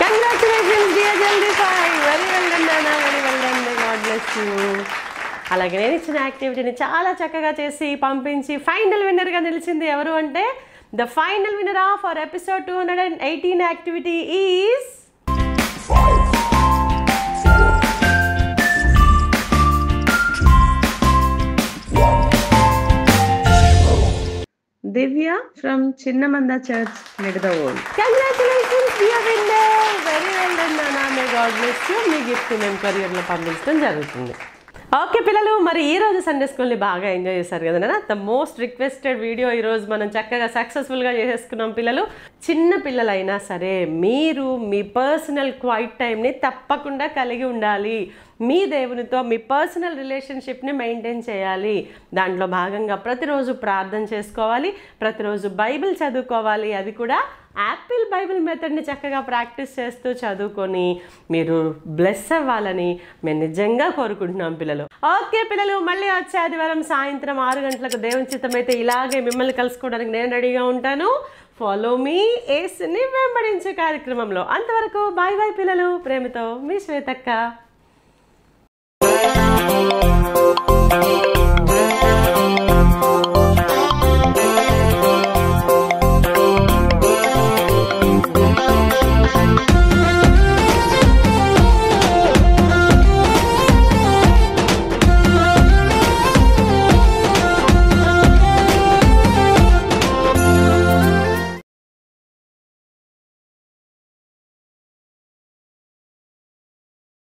Congratulations dear Jaldi five, very well done నానా, very well done, God bless you. అలాగే నేను ఇచ్చిన యాక్టివిటీని చాలా చక్కగా చేసి పంపించి ఫైనల్ విన్నర్గా నిలిచింది ఎవరు అంటే, the final winner of our episode 218 activity is Divya from Chinnamanda church Nidadavolu. Congratulations dear winner, very well done నానా, మే గాడ్ బ్లెస్ యూ. మీ గిఫ్ట్ మేము కొరియర్లో పంపించడం జరుగుతుంది. ఓకే పిల్లలు, మరి ఈరోజు సండే స్కూల్ని బాగా ఎంజాయ్ చేశారు కదా నాన్న. ద మోస్ట్ రిక్వెస్టెడ్ వీడియో ఈరోజు మనం చక్కగా సక్సెస్ఫుల్గా చేసేసుకున్నాం పిల్లలు. చిన్న పిల్లలైనా సరే మీరు మీ పర్సనల్ క్వైట్ టైంని తప్పకుండా కలిగి ఉండాలి. మీ దేవునితో మీ పర్సనల్ రిలేషన్షిప్ని మెయింటైన్ చేయాలి. దాంట్లో భాగంగా ప్రతిరోజు ప్రార్థన చేసుకోవాలి, ప్రతిరోజు బైబిల్ చదువుకోవాలి. అది కూడా యాపిల్ బైబిల్ మెథడ్ని చక్కగా ప్రాక్టీస్ చేస్తూ చదువుకొని మీరు బ్లెస్ అవ్వాలని మేము నిజంగా కోరుకుంటున్నాం పిల్లలు. ఓకే పిల్లలు, మళ్ళీ వచ్చే ఆదివారం సాయంత్రం 6 గంటలకు దేవుని చిత్తమైతే ఇలాగే మిమ్మల్ని కలుసుకోవడానికి నేను రెడీగా ఉంటాను. ఫాలో మీ యేసుని వెంబడించే కార్యక్రమంలో. అంతవరకు బాయ్ బాయ్ పిల్లలు, ప్రేమతో మీ శ్వేతక్క.